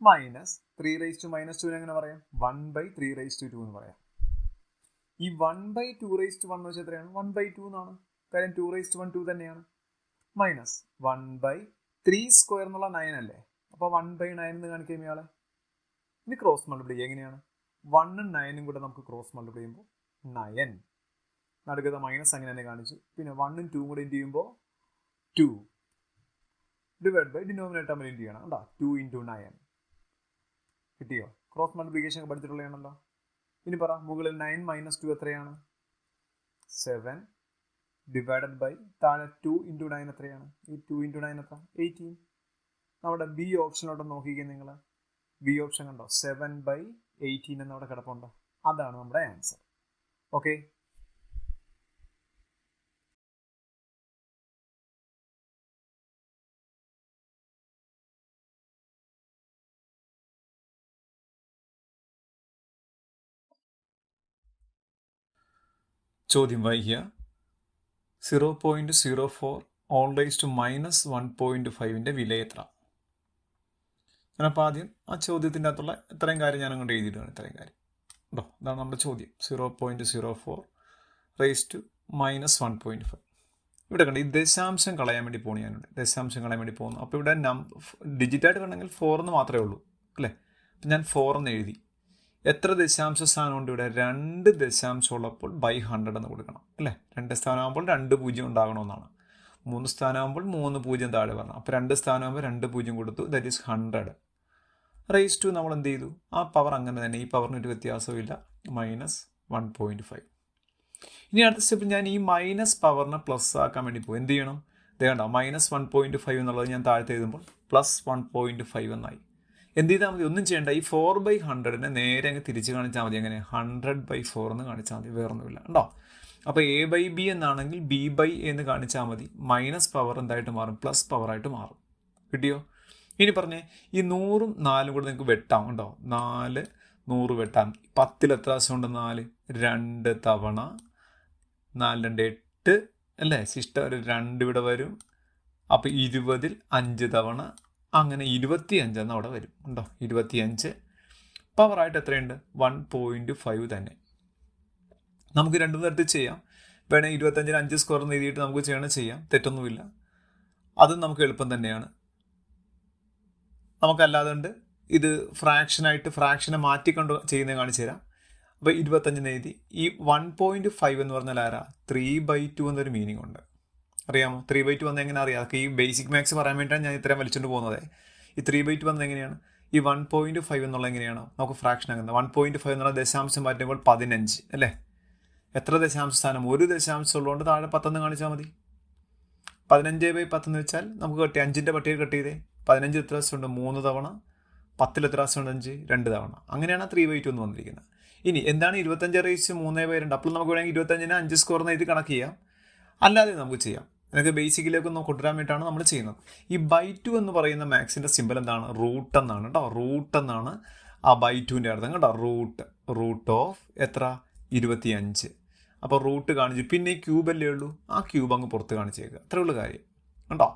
മൈനസ് 3⁻2 എങ്ങനെ പറയാം? 1/3⁻2 എന്ന് പറയാം. ഈ 1/2⁻1 എന്ന് വെച്ചാൽ എത്രയാണ്? 1/2 എന്നാണ്. കാര്യം 2⁻1 2 തന്നെയാണ്. മൈനസ് 1/3² എന്നുള്ള 9 അല്ലേ. അപ്പോൾ 1/9 എന്ന് കാണിക്കാം ഇയാളെ. ഇനി ക്രോസ് മൾട്ടിപ്ലൈ എങ്ങനെയാണ്? 1ഉം 9ഉം കൂടെ നമുക്ക് ക്രോസ് മൾട്ടിപ്ലൈ ചെയ്യുമ്പോൾ 9. നടുക്കത്തെ മൈനസ് അങ്ങനെ തന്നെ കാണിച്ചു. പിന്നെ 1ഉം 2ഉം കൂടെ ഇൻറ്റു ചെയ്യുമ്പോൾ 2 ഡിവൈഡ് ബൈ ഡിനോമിനേറ്റർ തമ്മിൽ ഇൻറ്റു ചെയ്യണം. ഉണ്ടോ? 2 × 9 കിട്ടിയോ? ക്രോസ് മൾട്ടിപ്ലിക്കേഷൻ ഒക്കെ പഠിച്ചിട്ടുള്ളതാണല്ലോ. ഇനി പറ, മുകളിൽ 9 - 2 എത്രയാണ്? 7 ഡിവൈഡഡ് ബൈ താഴെ 2 × 9 എത്രയാണ്? ഈ 2 × 9 എത്ര? 18. നമ്മുടെ ബി ഓപ്ഷനിലോട്ട് നോക്കിക്കേ നിങ്ങൾ. ബി ഓപ്ഷൻ കണ്ടോ 7/18 എന്നവിടെ കിടപ്പുണ്ടോ? അതാണ് നമ്മുടെ ആൻസർ. ഓക്കെ, ചോദ്യം വായിക്കുക. 0.04 ഓൾ റൈസ് ടു -1.5 വില എത്ര? ഞാനപ്പോൾ ആദ്യം ആ ചോദ്യത്തിൻ്റെ അകത്തുള്ള ഇത്രയും കാര്യം ഞാൻ അങ്ങോട്ട് എഴുതിയിട്ടാണ്. ഇത്രയും കാര്യം കേട്ടോ, ഇതാണ് നമ്മുടെ ചോദ്യം. 0.04 റൈസ് ടു -1.5. ഇവിടെ കണ്ട് ഈ ദശാംശം കളയാൻ വേണ്ടി പോകണം. ഞാനിവിടെ ദശാംശം കളയാൻ വേണ്ടി പോകുന്നു. അപ്പോൾ ഇവിടെ ഡിജിറ്റായിട്ട് വേണമെങ്കിൽ 4 എന്ന് മാത്രമേ ഉള്ളൂ അല്ലേ? അപ്പം ഞാൻ 4 എന്ന് എഴുതി. എത്ര ദശാംശ സ്ഥാനമുണ്ട് ഇവിടെ? 2 ദശാംശം ഉള്ളപ്പോൾ /100 എന്ന് കൊടുക്കണം അല്ലേ? 2 സ്ഥാനമാകുമ്പോൾ 2 0 ഉണ്ടാകണമെന്നാണ്. 3 സ്ഥാനമാകുമ്പോൾ 3 0 താഴെ വരണം. അപ്പോൾ 2 സ്ഥാനമാകുമ്പോൾ 2 0 കൊടുത്തു. ദാറ്റ് ഈസ് 100 റൈസ് ടു നമ്മൾ എന്ത് ചെയ്തു? ആ പവർ അങ്ങനെ തന്നെ, ഈ പവറിന് ഒരു വ്യത്യാസവും ഇല്ല, -1.5. ഇനി അടുത്ത സ്റ്റെപ്പിൽ ഞാൻ ഈ മൈനസ് പവറിനെ പ്ലസ് ആക്കാൻ വേണ്ടി പോകും. എന്ത് ചെയ്യണം? ഇത് കണ്ടോ, -1.5 എന്നുള്ളത് ഞാൻ താഴത്തെ എഴുതുമ്പോൾ +1.5 എന്നായി. എന്ത് ചെയ്താൽ മതി? ഒന്നും ചെയ്യേണ്ട. ഈ 4/100 നേരെ അങ്ങ് തിരിച്ച് കാണിച്ചാൽ മതി. എങ്ങനെ? 100/4 എന്ന് കാണിച്ചാൽ മതി, വേറൊന്നുമില്ല ഉണ്ടോ? അപ്പോൾ A/B എന്നാണെങ്കിൽ B/A എന്ന് കാണിച്ചാൽ മതി. മൈനസ് പവർ എന്തായിട്ട് മാറും? പ്ലസ് പവറായിട്ട് മാറും. കിട്ടിയോ? ഇനി പറഞ്ഞേ, ഈ 100ഉം 4ഉം കൂടെ നിങ്ങൾക്ക് വെട്ടാം ഉണ്ടോ? 4 100 വെട്ടാം. 10ൽ എത്ര പ്രാവശ്യം ഉണ്ട്? 4 2 തവണ 4 2 8 അല്ലേ? ശിഷ്ടം ഒരു 2 ഇവിടെ വരും. അപ്പോൾ 20ൽ 5 തവണ അങ്ങനെ 25 എന്ന് അവിടെ വരും ഉണ്ടോ? 25 പവറായിട്ട് എത്രയുണ്ട്? 1.5 തന്നെ. നമുക്ക് രണ്ടു തരത്തിൽ ചെയ്യാം. വേണമെങ്കിൽ 25ന് 5 സ്ക്വയർ എന്ന് എഴുതിയിട്ട് നമുക്ക് ചെയ്യാം, തെറ്റൊന്നുമില്ല. അതും നമുക്ക് എളുപ്പം തന്നെയാണ്. നമുക്കല്ലാതെ ഇത് ഫ്രാക്ഷനെ മാറ്റിക്കൊണ്ട് ചെയ്യുന്നത് കാണിച്ചു തരാം. അപ്പോൾ 25 എഴുതി. ഈ 1.5 എന്ന് പറഞ്ഞാൽ ആരാ? 3/2 എന്നൊരു മീനിങ് ഉണ്ട്. അറിയാമോ? 3/2 വന്നത് എങ്ങനെ അറിയാം? ഈ ബേസിക് മാത്സ് പറയാൻ വേണ്ടിയിട്ടാണ് ഞാൻ ഇത്രയും വലിച്ചുകൊണ്ട് പോകുന്നത്. ഈ 3/2 വന്നത് എങ്ങനെയാണ്? ഈ 1.5 എന്നുള്ള എങ്ങനെയാണോ നമുക്ക് ഫ്രാക്ഷൻ ആകുന്നത്? 1.5 എന്നുള്ള ദശാംശം മാറ്റുമ്പോൾ 15 അല്ലേ? എത്ര ദശാംശ സ്ഥാനം? ഒരു ദശാംശം ഉള്ളതുകൊണ്ട് താഴെ 10 കാണിച്ചാൽ മതി. 15/10 എന്ന് വെച്ചാൽ നമുക്ക് കട്ടി 5ൻ്റെ പട്ടിക കട്ട് ചെയ്തേ. 15 എത്ര പ്രാവശ്യമുണ്ട്? 3 തവണ. 10ൽ എത്ര പ്രാവശ്യമുണ്ട്? 5 2 തവണ. അങ്ങനെയാണ് 3/2 എന്ന് വന്നിരിക്കുന്നത്. ഇനി എന്താണ് 25/3/2? അപ്പോൾ നമുക്ക് വേണമെങ്കിൽ 25ന് 5 സ്ക്വയർ എന്ന് എഴുതി കണക്ക് ചെയ്യാം. അല്ലാതെ നമുക്ക് ചെയ്യാം. എനിക്ക് ബേസിക്കിലേക്ക് ഒന്ന് കൊണ്ടുവരാൻ വേണ്ടിയിട്ടാണ് നമ്മൾ ചെയ്യുന്നത്. ഈ /2 എന്ന് പറയുന്ന മാക്സിൻ്റെ സിമ്പൽ എന്താണ്? റൂട്ട് എന്നാണ് കേട്ടോ. റൂട്ട് എന്നാണ് ആ /2ൻ്റെ അർത്ഥം കേട്ടോ. റൂട്ട് ഓഫ് എത്ര? 25. അപ്പോൾ റൂട്ട് കാണിച്ചു. പിന്നെ ഈ ക്യൂബല്ലേ ഉള്ളൂ, ആ ക്യൂബ് അങ്ങ് പുറത്ത് കാണിച്ചേക്കുക. അത്രേ ഉള്ളൂ കാര്യം കേട്ടോ.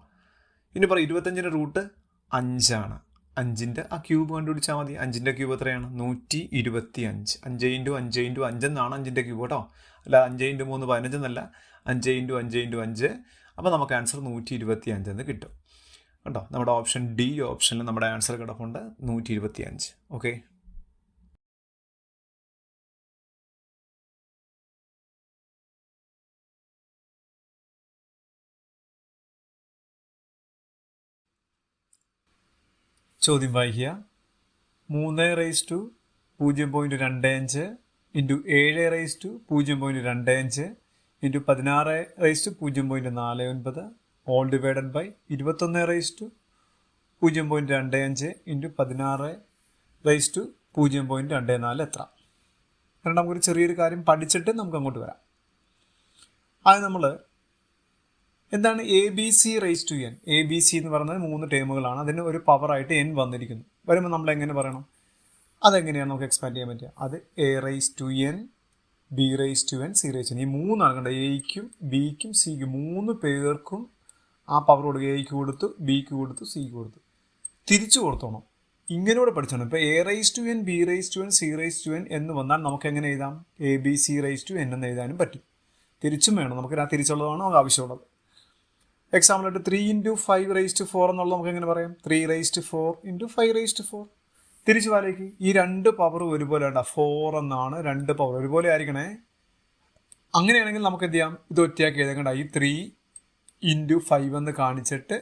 ഇനി പറയും 25ൻ്റെ റൂട്ട് 5 ആണ്. 5ൻ്റെ ആ ക്യൂബ് കണ്ടുപിടിച്ചാൽ മതി. 5ൻ്റെ ക്യൂബ് എത്രയാണ്? 125. 5 × 5 × 5 എന്നാണ് 5ൻ്റെ ക്യൂബ് കേട്ടോ. അല്ല 5 × 3 15 എന്നല്ല, 5 × 5 × 5. അപ്പോൾ നമുക്ക് ആൻസർ 125 എന്ന് കിട്ടും കേട്ടോ. നമ്മുടെ ഓപ്ഷൻ ഡി ഓപ്ഷനിൽ നമ്മുടെ ആൻസർ കിടപ്പുണ്ട് 125. ഓക്കെ, ചോദ്യം വായിക്കുക. 3/0.25 into 7/0.25 into 16/0.49 all divided by 21/0.25 into 16/0.24 എത്ര? കാരണം നമുക്കൊരു ചെറിയൊരു കാര്യം പഠിച്ചിട്ട് നമുക്ക് അങ്ങോട്ട് വരാം. അത് നമ്മൾ എന്താണ് ABC/n? ABC എന്ന് പറയുന്നത് 3 ടേമുകളാണ്. അതിന് ഒരു പവറായിട്ട് n വന്നിരിക്കുന്നു. വരുമ്പോൾ നമ്മൾ എങ്ങനെ പറയണം? അതെങ്ങനെയാണ് നമുക്ക് എക്സ്പാൻഡ് ചെയ്യാൻ പറ്റുക? അത് A/n, B/n, C/n. ഈ 3 കണ്ട, എയ്ക്കും ബിക്കും സിക്കും 3 പേർക്കും ആ പവർ കൊടുക്കുക. എയ്ക്ക് കൊടുത്തു, ബിക്ക് കൊടുത്തു, സിക്ക് കൊടുത്തു. തിരിച്ചു കൊടുത്തോണം. ഇങ്ങനെയൂടെ പഠിച്ചോണം. ഇപ്പോൾ A/n, B/n, C/n എന്ന് വന്നാൽ നമുക്ക് എങ്ങനെ എഴുതാം? ABC/n എന്ന് എഴുതാനും പറ്റും. തിരിച്ചും വേണം. നമുക്ക് ആ തിരിച്ചുള്ളതാണ് നമുക്ക് ആവശ്യമുള്ളത്. എക്സാമ്പിളായിട്ട് 3 × 5/4 എന്നുള്ളത് നമുക്ക് എങ്ങനെ പറയാം? 3/4 × 5/4. തിരിച്ചു വരയ്ക്ക്. ഈ 2 പവർ ഒരുപോലെ വേണ്ട. 4 എന്നാണ് 2 പവർ ഒരുപോലെ ആയിരിക്കണേ. അങ്ങനെയാണെങ്കിൽ നമുക്ക് എന്ത് ചെയ്യാം? ഇത് ഒറ്റയാക്കി എഴുതേണ്ട. ഈ 3 × 5 എന്ന് കാണിച്ചിട്ട്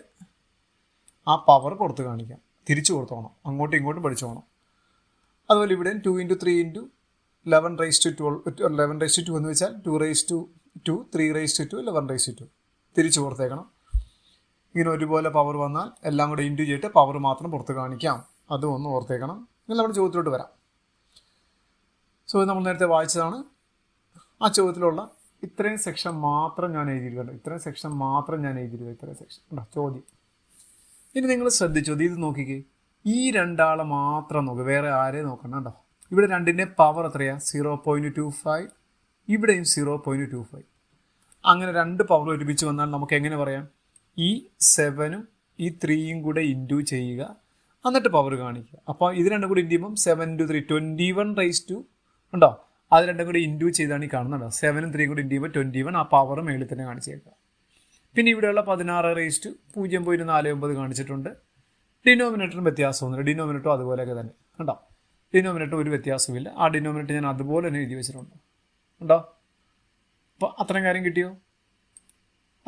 ആ പവർ പുറത്ത് കാണിക്കാം. തിരിച്ചു കൊടുത്തോണം. അങ്ങോട്ടും ഇങ്ങോട്ടും പഠിച്ചോണം. അതുപോലെ ഇവിടെ 2 × 3 × 11/2 എന്ന് വെച്ചാൽ 2/2, 3/2, 11/2. തിരിച്ചു കൊടുത്തേക്കണം. ഇങ്ങനെ ഒരുപോലെ പവർ വന്നാൽ എല്ലാം കൂടെ ഇൻറ്റു ചെയ്തിട്ട് പവർ മാത്രം പുറത്ത് കാണിക്കാം. അതും ഒന്ന് ഓർത്തേക്കണം. ഇനി നമ്മുടെ ചോദ്യത്തിലോട്ട് വരാം. ചോദ്യം നമ്മൾ നേരത്തെ വായിച്ചതാണ്. ആ ചോദ്യത്തിലുള്ള ഇത്രയും സെക്ഷൻ മാത്രം ഞാൻ എഴുതിയിരിക്കുന്നു. ഇത്രയും സെക്ഷൻ ഉണ്ടോ ചോദ്യം. ഇനി നിങ്ങൾ ശ്രദ്ധിച്ചോ, ഇത് നോക്കിക്കേ, ഈ രണ്ടാളെ മാത്രം നോക്കുക, വേറെ ആരെയും നോക്കണം കേട്ടോ. ഇവിടെ രണ്ടിൻ്റെ പവർ എത്രയാണ്? 0.25. ഇവിടെയും 0.25. അങ്ങനെ രണ്ട് പവർ ഒരുമിച്ച് വന്നാൽ നമുക്ക് എങ്ങനെ പറയാം? ഈ 7ഉം ഈ 3യും കൂടെ ഇൻറ്റു ചെയ്യുക, എന്നിട്ട് പവർ കാണിക്കുക. അപ്പോൾ ഇത് രണ്ടും കൂടി ഇൻറ്റു ചെയ്യുമ്പം 7 × 3 21 ഉണ്ടോ, അത് രണ്ടും കൂടി ഇൻറ്റു ചെയ്താണ് ഈ കാണുന്നുണ്ടോ. 7ഉം 3യും കൂടി ഇൻറ്റു ചെയ്യുമ്പോൾ 21, ആ പവർ മേളിൽ തന്നെ കാണിച്ചേക്കുക. പിന്നെ ഇവിടെയുള്ള 16/0.49 കാണിച്ചിട്ടുണ്ട്. ഡിനോമിനേറ്ററും വ്യത്യാസമൊന്നുമില്ല, ഡിനോമിനേറ്ററും അതുപോലെയൊക്കെ തന്നെ ഉണ്ടോ. ഡിനോമിനേറ്റർ ഒരു വ്യത്യാസമില്ല, ആ ഡിനോമിനേറ്റർ ഞാൻ അതുപോലെ തന്നെ എഴുതി വെച്ചിട്ടുണ്ട് ഉണ്ടോ. അപ്പോൾ അത്രയും കാര്യം കിട്ടിയോ?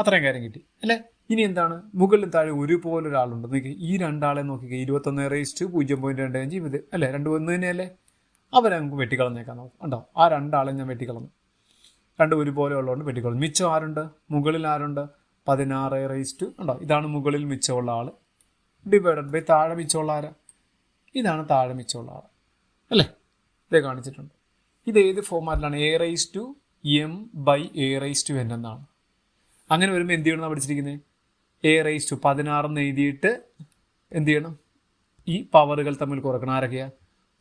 അത്രയും കാര്യം കിട്ടി അല്ലേ. ഇനി എന്താണ്, മുകളിലും താഴെ ഒരുപോലെ ഒരാളുണ്ട് നോക്കി. ഈ രണ്ടാളെ നോക്കിക്കേ, 21/0.25 ഇത് അല്ലേ, രണ്ട് ഒന്ന് തന്നെയല്ലേ. അവരെ നമുക്ക് വെട്ടിക്കളഞ്ഞേക്കാം നമുക്ക് ഉണ്ടോ. ആ രണ്ടാളെ ഞാൻ വെട്ടിക്കളഞ്ഞു, രണ്ടും ഒരുപോലെ ഉള്ളതുകൊണ്ട് വെട്ടിക്കളഞ്ഞു. മിച്ചം ആരുണ്ട്? മുകളിൽ ആരുണ്ട്? 16 ഉണ്ടോ, ഇതാണ് മുകളിൽ മിച്ചമുള്ള ആൾ, ഡിവൈഡഡ് ബൈ താഴെ മിച്ചമുള്ള ആര്? ഇതാണ് താഴെ മിച്ചമുള്ള ആൾ അല്ലേ. ഇതേ കാണിച്ചിട്ടുണ്ട്. ഇത് ഏത് ഫോമാറ്റിലാണ്? a/m/a/n എന്നാണ്. അങ്ങനെ വരുമ്പോൾ എന്ത് ചെയ്യണം പഠിച്ചിരിക്കുന്നത്? a/16 എഴുതിയിട്ട് എന്ത് ചെയ്യണം? ഈ പവറുകൾ തമ്മിൽ കുറക്കണം. ആരൊക്കെയാണ്?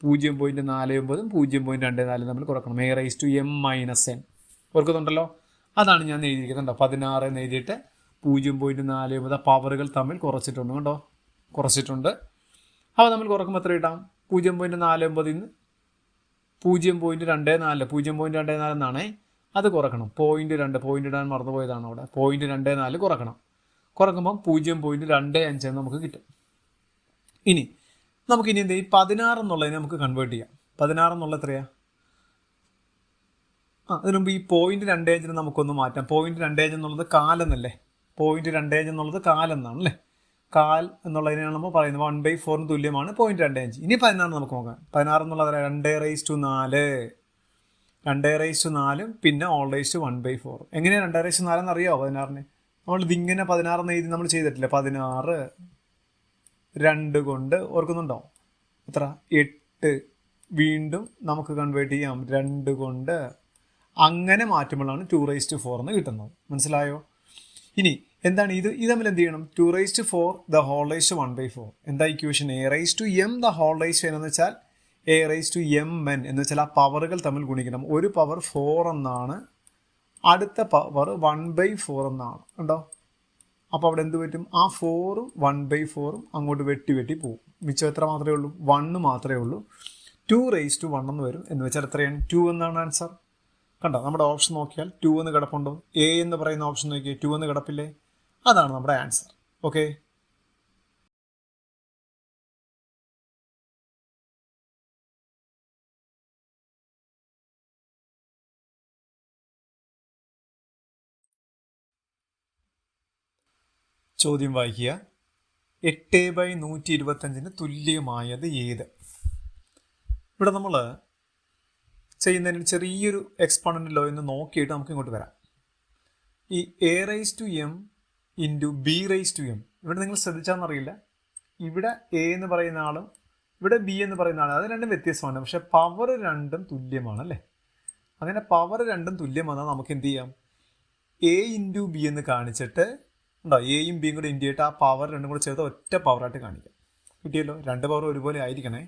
0.49ഉം 0.24 തമ്മിൽ കുറക്കണം. a/m-n ഓർക്കുന്നുണ്ടല്ലോ, അതാണ് ഞാൻ എഴുതിയിരിക്കുന്നത്. 16 എന്ന് എഴുതിയിട്ട് 0.49 പവറുകൾ തമ്മിൽ കുറച്ചിട്ടുണ്ട് കേട്ടോ, കുറച്ചിട്ടുണ്ട്. അവ തമ്മിൽ കുറക്കുമ്പോൾ എത്ര കിട്ടാം? 0.49 നിന്ന് 0.24 എന്നാണേ, അത് കുറക്കണം. 0.2 ഇടാൻ മറന്നുപോയതാണ് അവിടെ. 0.24 കുറക്കണം. കുറക്കുമ്പം 0.25 നമുക്ക് കിട്ടും. ഇനി നമുക്കിനി എന്ത് ചെയ്യും? 16 എന്നുള്ളതിനെ നമുക്ക് കൺവേർട്ട് ചെയ്യാം. 16 എന്നുള്ള എത്രയാണ്? അതിന് മുമ്പ് ഈ 0.25 നമുക്കൊന്ന് മാറ്റാം. 0.25 എന്നുള്ളത് കാലെന്നല്ലേ, 0.25 എന്നുള്ളത് കാലെന്നാണ് അല്ലേ. കാൽ എന്നുള്ളതിനാണ് നമ്മൾ പറയുന്നത് 1/4 തുല്യമാണ് 0.25. ഇനി 16 നമുക്ക് നോക്കാം. 16 എന്നുള്ളത് 2/4 പിന്നെ all/1/4. എങ്ങനെയാണ് 2/4 എന്നറിയാമോ? 16 നമ്മൾ ഇതിങ്ങനെ 16 എഴുതി നമ്മൾ ചെയ്തിട്ടില്ല. 16 2 കൊണ്ട് ഓർക്കുന്നുണ്ടോ? എത്ര? 8. വീണ്ടും നമുക്ക് കൺവേർട്ട് ചെയ്യാം 2 കൊണ്ട്. അങ്ങനെ മാറ്റുമ്പോഴാണ് 2/4 എന്ന് കിട്ടുന്നത്. മനസ്സിലായോ? ഇനി എന്താണ് ഇത് തമ്മിൽ എന്ത് ചെയ്യണം? 2/4 the whole/1/4. എന്താ ഇക്വേഷൻ? a/m the whole/n എന്ന് വെച്ചാൽ a/mn എന്ന് വെച്ചാൽ ആ പവറുകൾ തമ്മിൽ ഗുണിക്കണം. ഒരു പവർ 4 എന്നാണ്, അടുത്ത പവർ 1/4 എന്നാണ് ഉണ്ടോ. അപ്പോൾ അവിടെ എന്ത് പറ്റും? ആ 4ഉം 1/4ഉം അങ്ങോട്ട് വെട്ടി പോകും. മിച്ചം എത്ര മാത്രമേ ഉള്ളൂ? 1 മാത്രമേ ഉള്ളൂ. 2/1 എന്ന് വരും. എന്ന് വെച്ചാൽ എത്രയാണ്? 2 എന്നാണ് ആൻസർ. കണ്ടോ, നമ്മുടെ ഓപ്ഷൻ നോക്കിയാൽ 2 എന്ന് കിടപ്പുണ്ടോ? എ എന്ന് പറയുന്ന ഓപ്ഷൻ നോക്കിയാൽ 2 എന്ന് കിടപ്പില്ലേ? അതാണ് നമ്മുടെ ആൻസർ. ഓക്കെ, ചോദ്യം വായിക്കുക. 8/125 തുല്യമായത് ഏത്? ഇവിടെ നമ്മൾ ചെയ്യുന്നതിന് ചെറിയൊരു എക്സ്പോണൻ്റ് ലോ എന്ന് നോക്കിയിട്ട് നമുക്ക് ഇങ്ങോട്ട് വരാം. ഈ a/m × b/m, ഇവിടെ നിങ്ങൾ ശ്രദ്ധിച്ചാന്നറിയില്ല, ഇവിടെ a എന്ന് പറയുന്ന ആളും ഇവിടെ b എന്ന് പറയുന്ന ആളും അത് രണ്ടും വ്യത്യസ്തമാണ്. പക്ഷെ പവർ രണ്ടും തുല്യമാണ് അല്ലേ. അങ്ങനെ പവർ രണ്ടും തുല്യം വന്നാൽ നമുക്ക് എന്ത് ചെയ്യാം? a × b എന്ന് കാണിച്ചിട്ട് ഉണ്ടോ, എയും ബിയും കൂടെ ഇൻറ്റു ചെയ്തിട്ട് ആ പവർ രണ്ടും കൂടെ ചേർത്ത് ഒറ്റ പവറായിട്ട് കാണിക്കാം. കിട്ടിയല്ലോ, രണ്ട് പവർ ഒരുപോലെ ആയിരിക്കണേ.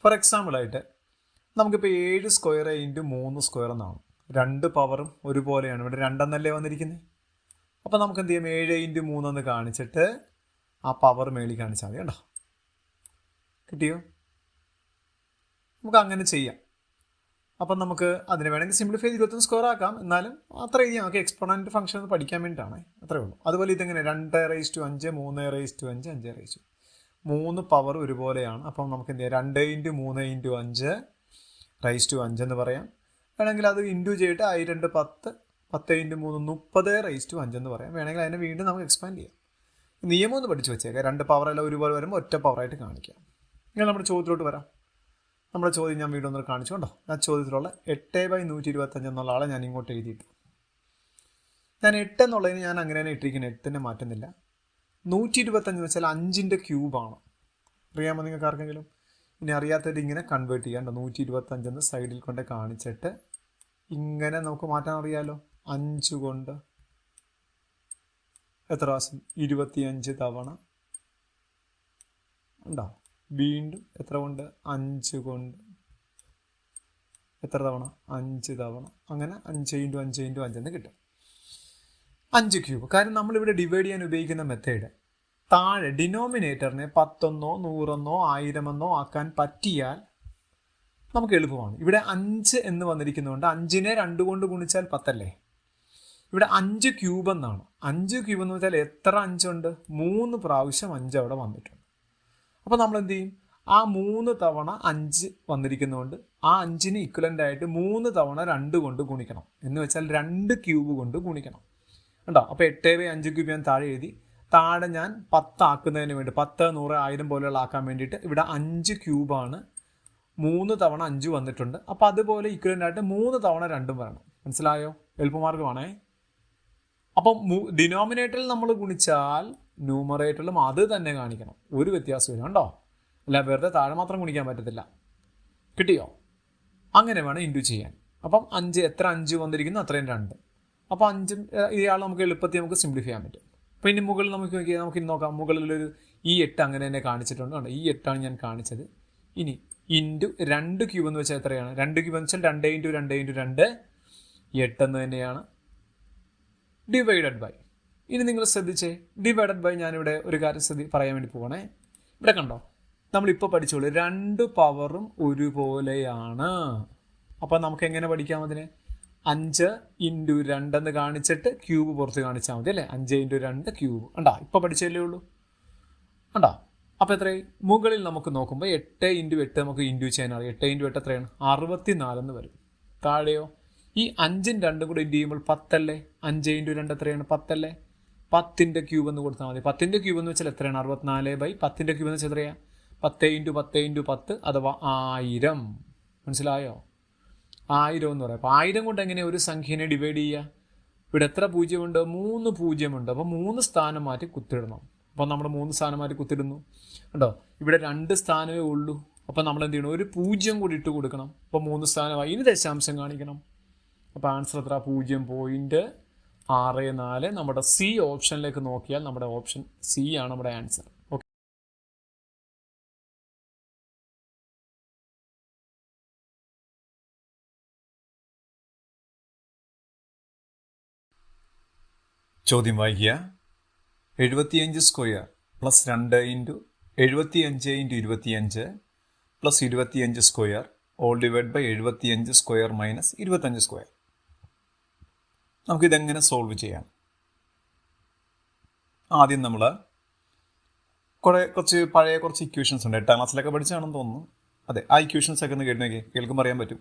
ഫോർ എക്സാമ്പിളായിട്ട് നമുക്കിപ്പോൾ 7² × 3² എന്നാണ്. രണ്ട് പവറും ഒരുപോലെയാണ്. ഇവിടെ 2 എന്നല്ലേ വന്നിരിക്കുന്നത്. അപ്പോൾ നമുക്ക് എന്ത് ചെയ്യാം? 7 × 3 എന്ന് കാണിച്ചിട്ട് ആ പവർ മേളിൽ കാണിച്ചാൽ മതി. കണ്ടോ, കിട്ടിയോ? നമുക്ക് അങ്ങനെ ചെയ്യാം. അപ്പം നമുക്ക് അതിന് വേണമെങ്കിൽ സിംപ്ലിഫൈ 21² ആക്കാം. എന്നാലും അത്ര എഴുതി നമുക്ക് എക്സ്പോണൻ്റ് ഫംഗ്ഷൻ ഒന്ന് പഠിക്കാൻ വേണ്ടിയിട്ടാണ്. അത്രേ ഉള്ളൂ. അതുപോലെ ഇതെങ്ങനെ 2/5, 3/5, 5/5. 3 പവർ ഒരുപോലെയാണ്. അപ്പം നമുക്ക് എന്ത് ചെയ്യാം? 2 × 3 × 5 എന്ന് പറയാം. വേണമെങ്കിൽ അത് ഇൻറ്റു ചെയ്തിട്ട് 2 10, 10 × 3 30/5 എന്ന് പറയാം. വേണമെങ്കിൽ അതിനെ വീണ്ടും നമുക്ക് എക്സ്പാൻഡ് ചെയ്യാം. നിയമം ഒന്ന് പഠിച്ചു വെച്ചേക്കാം. 2 പവറെല്ലാം ഒരുപോലെ വരുമ്പോൾ ഒറ്റ പവറായിട്ട് കാണിക്കാം. ഇങ്ങനെ നമ്മുടെ ചോദ്യത്തിലോട്ട് വരാം. നമ്മുടെ ചോദ്യം ഞാൻ വീണ്ടും ഒന്ന് കാണിച്ചു കൊണ്ടോ. ആ ചോദ്യത്തിലുള്ള 8/125 എന്നുള്ള ആളെ ഞാൻ ഇങ്ങോട്ട് എഴുതിയിട്ടു. ഞാൻ 8 എന്നുള്ളതിന് ഞാൻ അങ്ങനെ തന്നെ ഇട്ടിരിക്കുന്നത്, 8 മാറ്റുന്നില്ല. 125 എന്ന് വെച്ചാൽ 5ൻ്റെ ക്യൂബാണ്. അറിയാമോ നിങ്ങൾക്ക് ആർക്കെങ്കിലും? ഇനി അറിയാത്തവർ ഇങ്ങനെ കൺവേർട്ട് ചെയ്യാം. 125 സൈഡിൽ കൊണ്ട് കാണിച്ചിട്ട് ഇങ്ങനെ നമുക്ക് മാറ്റാൻ അറിയാലോ. 5 കൊണ്ട് എത്ര പ്രാവശ്യം? 25 തവണ ഉണ്ടോ? വീണ്ടും എത്ര കൊണ്ട്? 5 കൊണ്ട് എത്ര തവണ? 5 തവണ. അങ്ങനെ 5 × 5 × 5 എന്ന് കിട്ടും. 5 ക്യൂബ്. കാരണം നമ്മളിവിടെ ഡിവൈഡ് ചെയ്യാൻ ഉപയോഗിക്കുന്ന മെത്തേഡ് താഴെ ഡിനോമിനേറ്ററിനെ 10 100 1000 ആക്കാൻ പറ്റിയാൽ നമുക്ക് എളുപ്പമാണ്. ഇവിടെ 5 എന്ന് വന്നിരിക്കുന്നതുകൊണ്ട് 5നെ 2 കൊണ്ട് ഗുണിച്ചാൽ 10 അല്ലേ? ഇവിടെ 5 ക്യൂബ് എന്നാണ്. 5 ക്യൂബ് എന്ന് വെച്ചാൽ എത്ര 5 ഉണ്ട്? 3 പ്രാവശ്യം 5 അവിടെ വന്നിട്ടുണ്ട്. അപ്പോൾ നമ്മൾ എന്ത് ചെയ്യും? ആ 3 തവണ 5 വന്നിരിക്കുന്നതുകൊണ്ട് ആ 5ന് ഇക്വലൻ്റ് ആയിട്ട് 3 തവണ 2 കൊണ്ട് ഗുണിക്കണം. എന്ന് വെച്ചാൽ 2 ക്യൂബ് കൊണ്ട് ഗുണിക്കണം. ഉണ്ടോ? അപ്പോൾ 8/5 ക്യൂബ് ഞാൻ താഴെ എഴുതി. താഴെ ഞാൻ 10 ആക്കുന്നതിന് വേണ്ടി 10 100 1000 പോലെയുള്ള ആക്കാൻ വേണ്ടിയിട്ട് ഇവിടെ 5 ക്യൂബാണ്. 3 തവണ 5 വന്നിട്ടുണ്ട്. അപ്പോൾ അതുപോലെ ഇക്വലൻ്റ് ആയിട്ട് 3 തവണ 2 വരണം. മനസ്സിലായോ? എളുപ്പമാർഗ്ഗമാണേ. അപ്പം ഡിനോമിനേറ്ററിൽ നമ്മൾ ഗുണിച്ചാൽ ന്യൂമറേറ്ററിലും അത് തന്നെ കാണിക്കണം. ഒരു വ്യത്യാസമില്ല. ഉണ്ടോ? അല്ല വെറുതെ താഴെ മാത്രം ഗുണിക്കാൻ പറ്റത്തില്ല. കിട്ടിയോ? അങ്ങനെ വേണം ഇൻറ്റു ചെയ്യാൻ. അപ്പം 5 എത്ര 5 വന്നിരിക്കുന്നു അത്രയും 2. അപ്പോൾ 5 ഇയാൾ നമുക്ക് എളുപ്പത്തിൽ നമുക്ക് സിംപ്ലിഫൈ ചെയ്യാൻ പറ്റും. അപ്പോൾ ഇനി മുകളിൽ നമുക്ക് ഇന്ന് നോക്കാം. മുകളിലൊരു ഈ 8 അങ്ങനെ തന്നെ കാണിച്ചിട്ടുണ്ട്. കണ്ടോ? ഈ 8 ഞാൻ കാണിച്ചത്. ഇനി ഇൻറ്റു 2 ക്യൂബ് എന്ന് വെച്ചാൽ എത്രയാണ്? 2 ക്യൂബ് എന്ന് വെച്ചാൽ 2 × 2 × 2 8 എന്ന് തന്നെയാണ്. Divided by. ഇനി നിങ്ങൾ ശ്രദ്ധിച്ചേ, ഡിവൈഡഡ് ബൈ ഞാനിവിടെ ഒരു കാര്യം പറയാൻ വേണ്ടി പോകണേ. ഇവിടെ കണ്ടോ? നമ്മളിപ്പോൾ പഠിച്ചോളൂ 2 പവറും ഒരുപോലെയാണ്. അപ്പോൾ നമുക്ക് എങ്ങനെ പഠിക്കാം അതിനെ? 5 × 2 എന്ന് കാണിച്ചിട്ട് ക്യൂബ് പുറത്ത് കാണിച്ചാൽ മതി അല്ലേ? 5 × 2 ക്യൂബ്. ഉണ്ടോ? ഇപ്പോൾ പഠിച്ചല്ലേ ഉള്ളൂ. ഉണ്ടോ? അപ്പോൾ എത്രയായി? മുകളിൽ നമുക്ക് നോക്കുമ്പോൾ 8 × 8 നമുക്ക് ഇൻറ്റു ചെയ്യാൻ അറിയാം. 8 × 8 എത്രയാണ്? 64 എന്ന് വരും. താഴെയോ? ഈ 5ഉം 2ഉം കൂടെ ഇൻറ്റു ചെയ്യുമ്പോൾ 10 അല്ലേ? 5 × 2 എത്രയാണ്? 10 അല്ലേ? 10ൻ്റെ ക്യൂബ് എന്ന് കൊടുത്താൽ മതി. 10ൻ്റെ ക്യൂബ് എന്ന് വെച്ചാൽ എത്രയാണ്? 64/10ൻ്റെ ക്യൂബ് എന്ന് വെച്ചാൽ എത്രയാണ്? 10 × 10 × 10 അഥവാ 1000. മനസ്സിലായോ? 1000 എന്ന് പറയാം. അപ്പോൾ 1000 കൊണ്ട് എങ്ങനെ ഒരു സംഖ്യനെ ഡിവൈഡ് ചെയ്യുക? ഇവിടെ എത്ര പൂജ്യമുണ്ട്? 3 പൂജ്യമുണ്ട്. അപ്പോൾ 3 സ്ഥാനം മാറ്റി കുത്തിടണം. അപ്പോൾ നമ്മൾ 3 സ്ഥാനം മാറ്റി കുത്തിടുന്നു. കണ്ടോ? ഇവിടെ 2 സ്ഥാനമേ ഉള്ളൂ. അപ്പോൾ നമ്മൾ എന്ത് ചെയ്യണം? ഒരു 0 കൂടി ഇട്ട് കൊടുക്കണം. അപ്പോൾ 3 സ്ഥാനമായി. ഇനി ദശാംശം കാണിക്കണം. അപ്പോൾ ആൻസർ എത്ര? 0.64. നമ്മുടെ സി ഓപ്ഷനിലേക്ക് നോക്കിയാൽ നമ്മുടെ ഓപ്ഷൻ സി ആണ് നമ്മുടെ ആൻസർ. ഓക്കെ. ചോദ്യം വായിക്കുക. 75 സ്ക്വയർ പ്ലസ് 2 × 75 × 25 പ്ലസ് 25 square all divide by 75 square minus 25 square. നമുക്കിതെങ്ങനെ സോൾവ് ചെയ്യാം? ആദ്യം നമ്മൾ കുറച്ച് പഴയ ഇക്വേഷൻസ് ഉണ്ട്. 8ാം ക്ലാസ്സിലൊക്കെ പഠിച്ചാണെന്ന് തോന്നുന്നു. അതെ, ആ ഇക്വേഷൻസ് ഒക്കെ ഒന്ന് കേൾക്കുമ്പോൾ അറിയാൻ പറ്റും.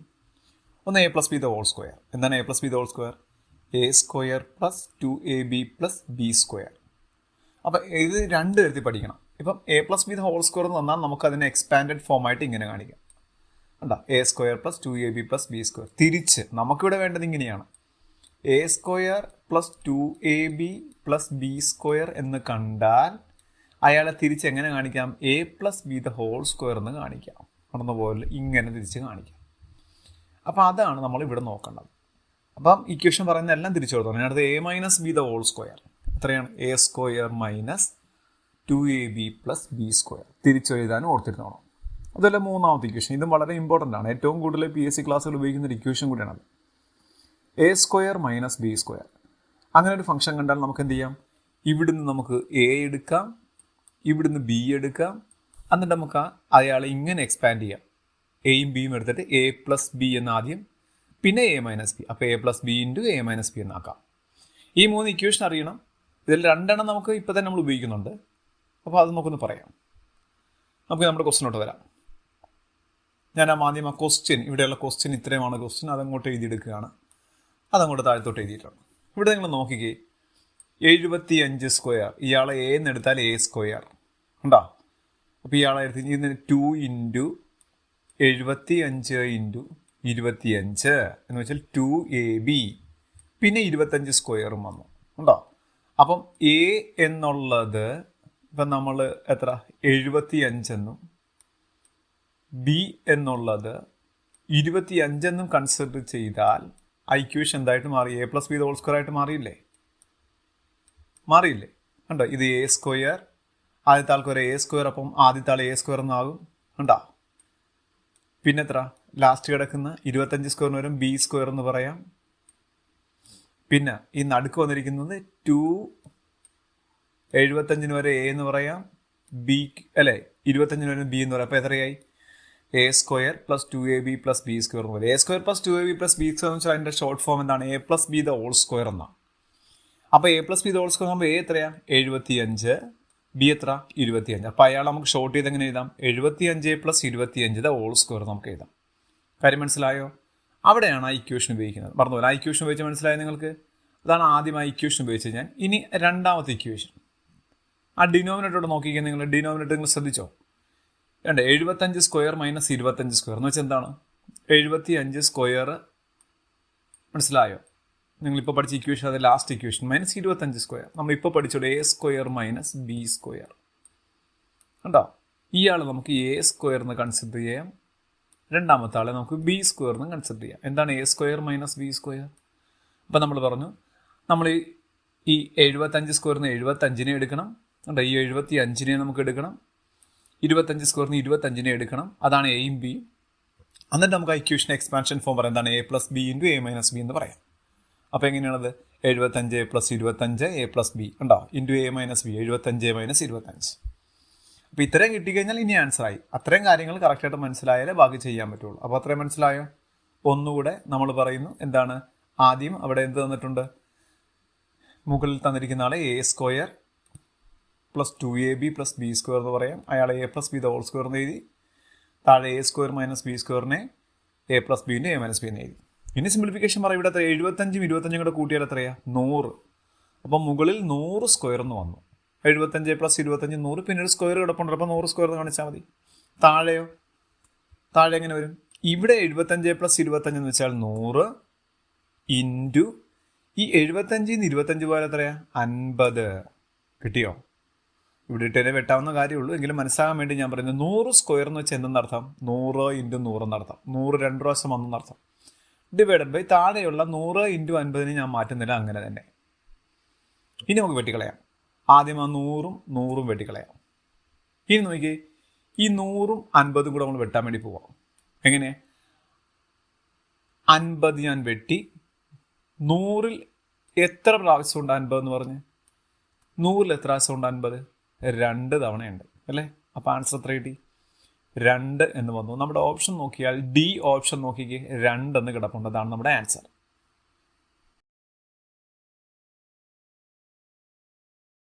ഒന്ന് a + b the whole square. എന്താണ് a + b the whole square? a square plus 2ab plus b square. അപ്പോൾ ഇത് 2 തരത്തിൽ പഠിക്കണം. ഇപ്പം a + b the whole square എന്ന് പറഞ്ഞാൽ നമുക്കതിനെ എക്സ്പാൻഡഡ് ഫോമായിട്ട് ഇങ്ങനെ കാണിക്കാം. ഉണ്ടോ? a square plus 2ab plus b square. തിരിച്ച് നമുക്കിവിടെ വേണ്ടത് ഇങ്ങനെയാണ്. a square plus 2ab plus b square എന്ന് കണ്ടാൽ അയാളെ തിരിച്ച് എങ്ങനെ കാണിക്കാം? a + b the whole square എന്ന് കാണിക്കാം. പോലെ ഇങ്ങനെ തിരിച്ച് കാണിക്കാം. അപ്പോൾ അതാണ് നമ്മൾ ഇവിടെ നോക്കേണ്ടത്. അപ്പം ഇക്വേഷൻ പറയുന്ന എല്ലാം തിരിച്ചു കൊടുത്തോളാം. അതിനടുത്ത് a - b the whole square എത്രയാണ്? a square minus 2ab plus b square. തിരിച്ചെഴുതാനും ഓർത്തിരുന്നോണം. അതല്ല മൂന്നാമത്തെ ഇക്വേഷൻ. ഇതും വളരെ ഇമ്പോർട്ടൻ്റ് ആണ്. ഏറ്റവും കൂടുതൽ PSC ക്ലാസ്സുകൾ ഉപയോഗിക്കുന്ന ഒരു ഇക്വേഷൻ കൂടിയാണത്. a square minus b square. അങ്ങനെ ഒരു ഫംഗ്ഷൻ കണ്ടാൽ നമുക്ക് എന്ത് ചെയ്യാം? ഇവിടുന്ന് നമുക്ക് a എടുക്കാം, ഇവിടുന്ന് b എടുക്കാം. എന്നിട്ട് നമുക്ക് അയാളെ ഇങ്ങനെ എക്സ്പാൻഡ് ചെയ്യാം. എയും ബിയും എടുത്തിട്ട് a + b എന്ന് ആദ്യം, പിന്നെ a - b. അപ്പോൾ a + b × a - b എന്നാക്കാം. ഈ 3 ഇക്വേഷൻ അറിയണം. ഇതിൽ 2 നമുക്ക് ഇപ്പോൾ തന്നെ നമ്മൾ ഉപയോഗിക്കുന്നുണ്ട്. അപ്പോൾ അത് നമുക്കൊന്ന് പറയാം. നമുക്ക് നമ്മുടെ ക്വസ്റ്റിനോട്ട് വരാം. ഞാൻ ആദ്യം ആ ക്വസ്റ്റ്യൻ, ഇവിടെയുള്ള ക്വസ്റ്റ്യൻ ഇത്രയുമാണ് ക്വസ്റ്റ്യൻ, അതങ്ങോട്ട് എഴുതിയെടുക്കുകയാണ്. അതങ്ങോട്ട് താഴത്തോട്ട് എഴുതിയിട്ടുണ്ട്. ഇവിടെ നിങ്ങൾ നോക്കിക്കേ, 75 സ്ക്വയർ. ഇയാളെ a എന്ന് എടുത്താൽ a സ്ക്വയർ ഉണ്ടോ? അപ്പോൾ ഇയാളെ എടുത്ത് 2 × 75 × 25 എന്ന് വെച്ചാൽ 2ab, പിന്നെ 25 സ്ക്വയറും വന്നു ഉണ്ടോ? അപ്പം a എന്നുള്ളത് ഇപ്പം നമ്മൾ എത്ര 75 എന്നും ബി എന്നുള്ളത് 25 എന്നും കൺസിഡർ ചെയ്താൽ ആ ഇക്വേഷൻ എന്തായിട്ട് മാറി? A plus b whole square ആയിട്ട് മാറിയില്ലേ? കണ്ടോ? ഇത് എ സ്ക്വയർ, ആദ്യത്തെ ആൾക്ക് ഒരു എ സ്ക്വയർ, അപ്പം ആദ്യത്തെ ആൾ എ സ്ക്വയർ എന്നാകും. കണ്ടോ? പിന്നെ എത്ര ലാസ്റ്റ് കിടക്കുന്ന 25 സ്ക്വയറിന് വരും ബി സ്ക്വയർ എന്ന് പറയാം. പിന്നെ ഈ നടുക്ക് വന്നിരിക്കുന്നത് 75 വരെ എ എന്ന് പറയാം, ബി അല്ലേ 25 വരെ ബി എന്ന് പറയാം. അപ്പോൾ എത്രയായി? A square plus 2ab plus B square എന്ന് പറയും. A square plus 2ab plus B square എന്ന് വെച്ചാൽ അതിൻ്റെ ഷോർട്ട് ഫോം എന്താണ്? A plus B the whole square എന്നാണ്. അപ്പോൾ a plus B the whole square ആകുമ്പോൾ എ എത്രയാ? 75, ബി എത്ര? 25. അപ്പോൾ അയാൾ നമുക്ക് ഷോർട്ട് ചെയ്ത് എങ്ങനെ എഴുതാം? 75 പ്ലസ് 25 ദ ഹോൾ സ്ക്വയർ നമുക്ക് എഴുതാം. കാര്യം മനസ്സിലായോ? അവിടെയാണ് ആ ഇക്വേഷൻ ഉപയോഗിക്കുന്നത്. പറഞ്ഞപോലെ ആ ഇക്വേഷൻ ഉപയോഗിച്ച് മനസ്സിലായോ നിങ്ങൾക്ക്? അതാണ് ആദ്യം ആ ഇക്വേഷൻ ഉപയോഗിച്ച് ഞാൻ. ഇനി രണ്ടാമത്തെ ഇക്വേഷൻ, ആ ഡിനോമിനേറ്ററോട് നോക്കിക്കാൻ നിങ്ങൾ. ഡിനോമിനേറ്റർ നിങ്ങൾ ശ്രദ്ധിച്ചോ? 75 സ്ക്വയർ മൈനസ് 25 സ്ക്വയർ എന്ന് വെച്ചാൽ എന്താണ്? 75 സ്ക്വയർ, മനസ്സിലായോ? നിങ്ങളിപ്പോൾ പഠിച്ച ഇക്വേഷൻ, അത് ലാസ്റ്റ് ഇക്വേഷൻ, മൈനസ് 25 സ്ക്വയർ. നമ്മളിപ്പോൾ പഠിച്ചോളൂ A square minus B square. കണ്ടോ? ഇയാൾ നമുക്ക് എ സ്ക്വയർ എന്ന് കൺസിഡർ ചെയ്യാം, രണ്ടാമത്തെ ആളെ നമുക്ക് ബി സ്ക്വയർ എന്ന് കൺസിഡർ ചെയ്യാം. എന്താണ് A square minus B square? അപ്പം നമ്മൾ പറഞ്ഞു, നമ്മൾ ഈ 75 സ്ക്വയറിന് 75നെ എടുക്കണം. കണ്ടോ? ഈ 75നെ നമുക്ക് എടുക്കണം. 25 സ്ക്വയറിന് 25നെ എടുക്കണം. അതാണ് എയും ബിയും. എന്നിട്ട് നമുക്ക് ആ ഇക്വേഷൻ എക്സ്പാൻഷൻ ഫോം പറയാം. എന്താണ്? A plus B into A minus B എന്ന് പറയാം. അപ്പോൾ എങ്ങനെയാണത്? 75 പ്ലസ് 25 എ പ്ലസ് ബി ഉണ്ടോ into A minus B, 75 minus 25. അപ്പോൾ ഇത്രയും കിട്ടിക്കഴിഞ്ഞാൽ ഇനി ആൻസർ ആയി. അത്രയും കാര്യങ്ങൾ കറക്റ്റായിട്ട് മനസ്സിലായാലേ ബാക്കി ചെയ്യാൻ പറ്റുള്ളൂ. അപ്പോൾ അത്രയും മനസ്സിലായോ? ഒന്നുകൂടെ നമ്മൾ പറയുന്നു. എന്താണ്? ആദ്യം അവിടെ എന്ത് തന്നിട്ടുണ്ട്? മുകളിൽ തന്നിരിക്കുന്ന ആളെ A square plus 2ab plus B square എന്ന് പറയാം. അയാളെ A plus B the whole square എന്ന് എഴുതി. താഴെ എ സ്ക്വയർ മൈനസ് ബി സ്ക്വയറിനെ എ പ്ലസ് ബിൻ്റെ എ മൈനസ് ബി എന്ന് എഴുതി. ഇനി സിംപ്ലിഫിക്കേഷൻ പറയും. ഇവിടെ 75 25 കൂടെ കൂട്ടിയാൽ എത്രയാ? 100. അപ്പം മുകളിൽ 100 സ്ക്വയർ എന്ന് വന്നു. 75 പ്ലസ് 25 100, പിന്നെ ഒരു സ്ക്വയർ കിടപ്പുണ്ട്. അപ്പോൾ 100 സ്ക്വയർ എന്ന് കാണിച്ചാൽ മതി. താഴെയോ? താഴെ എങ്ങനെ വരും? ഇവിടെ 75 പ്ലസ് 25 എന്ന് വെച്ചാൽ 100 ഇൻറ്റു ഈ 75 25 പോലെ എത്രയാ? 50. കിട്ടിയോ? ഇവിടെ ഇട്ടേ വെട്ടാവുന്ന കാര്യമുള്ളൂ, എങ്കിലും മനസ്സിലാകാൻ വേണ്ടി ഞാൻ പറയുന്നത് 100 സ്ക്വയർ എന്ന് വെച്ചാൽ എന്തെന്നർത്ഥം? 100 ഇൻറ്റു 100 എന്നർത്ഥം. 100 2 പ്രാവശ്യം വന്നെന്നർത്ഥം. ഡിവൈഡഡ് ബൈ താഴെയുള്ള 100 ഇൻറ്റു 50 ഞാൻ മാറ്റുന്നില്ല, അങ്ങനെ തന്നെ. ഇനി നമുക്ക് വെട്ടിക്കളയാം. ആദ്യം ആ 100ഉം 100ഉം വെട്ടിക്കളയാം. ഇനി നോക്കിയേ, ഈ 100ഉം 50ഉം കൂടെ നമ്മൾ വെട്ടാൻ വേണ്ടി പോവാം. എങ്ങനെ? 50 ഞാൻ വെട്ടി. 100ൽ എത്ര പ്രാവശ്യം ഉണ്ട് 50 എന്ന് പറഞ്ഞ്? 100ൽ എത്ര പ്രാവശ്യം ഉണ്ട് 50? 2 തവണയുണ്ട് അല്ലേ? അപ്പോൾ ആൻസർ എത്ര കിട്ടി? 2 എന്ന് വന്നു. നമ്മുടെ ഓപ്ഷൻ നോക്കിയാൽ ഡി ഓപ്ഷൻ നോക്കിക്കേ, 2 എന്ന് കിടപ്പുണ്ട്. അതാണ് നമ്മുടെ ആൻസർ.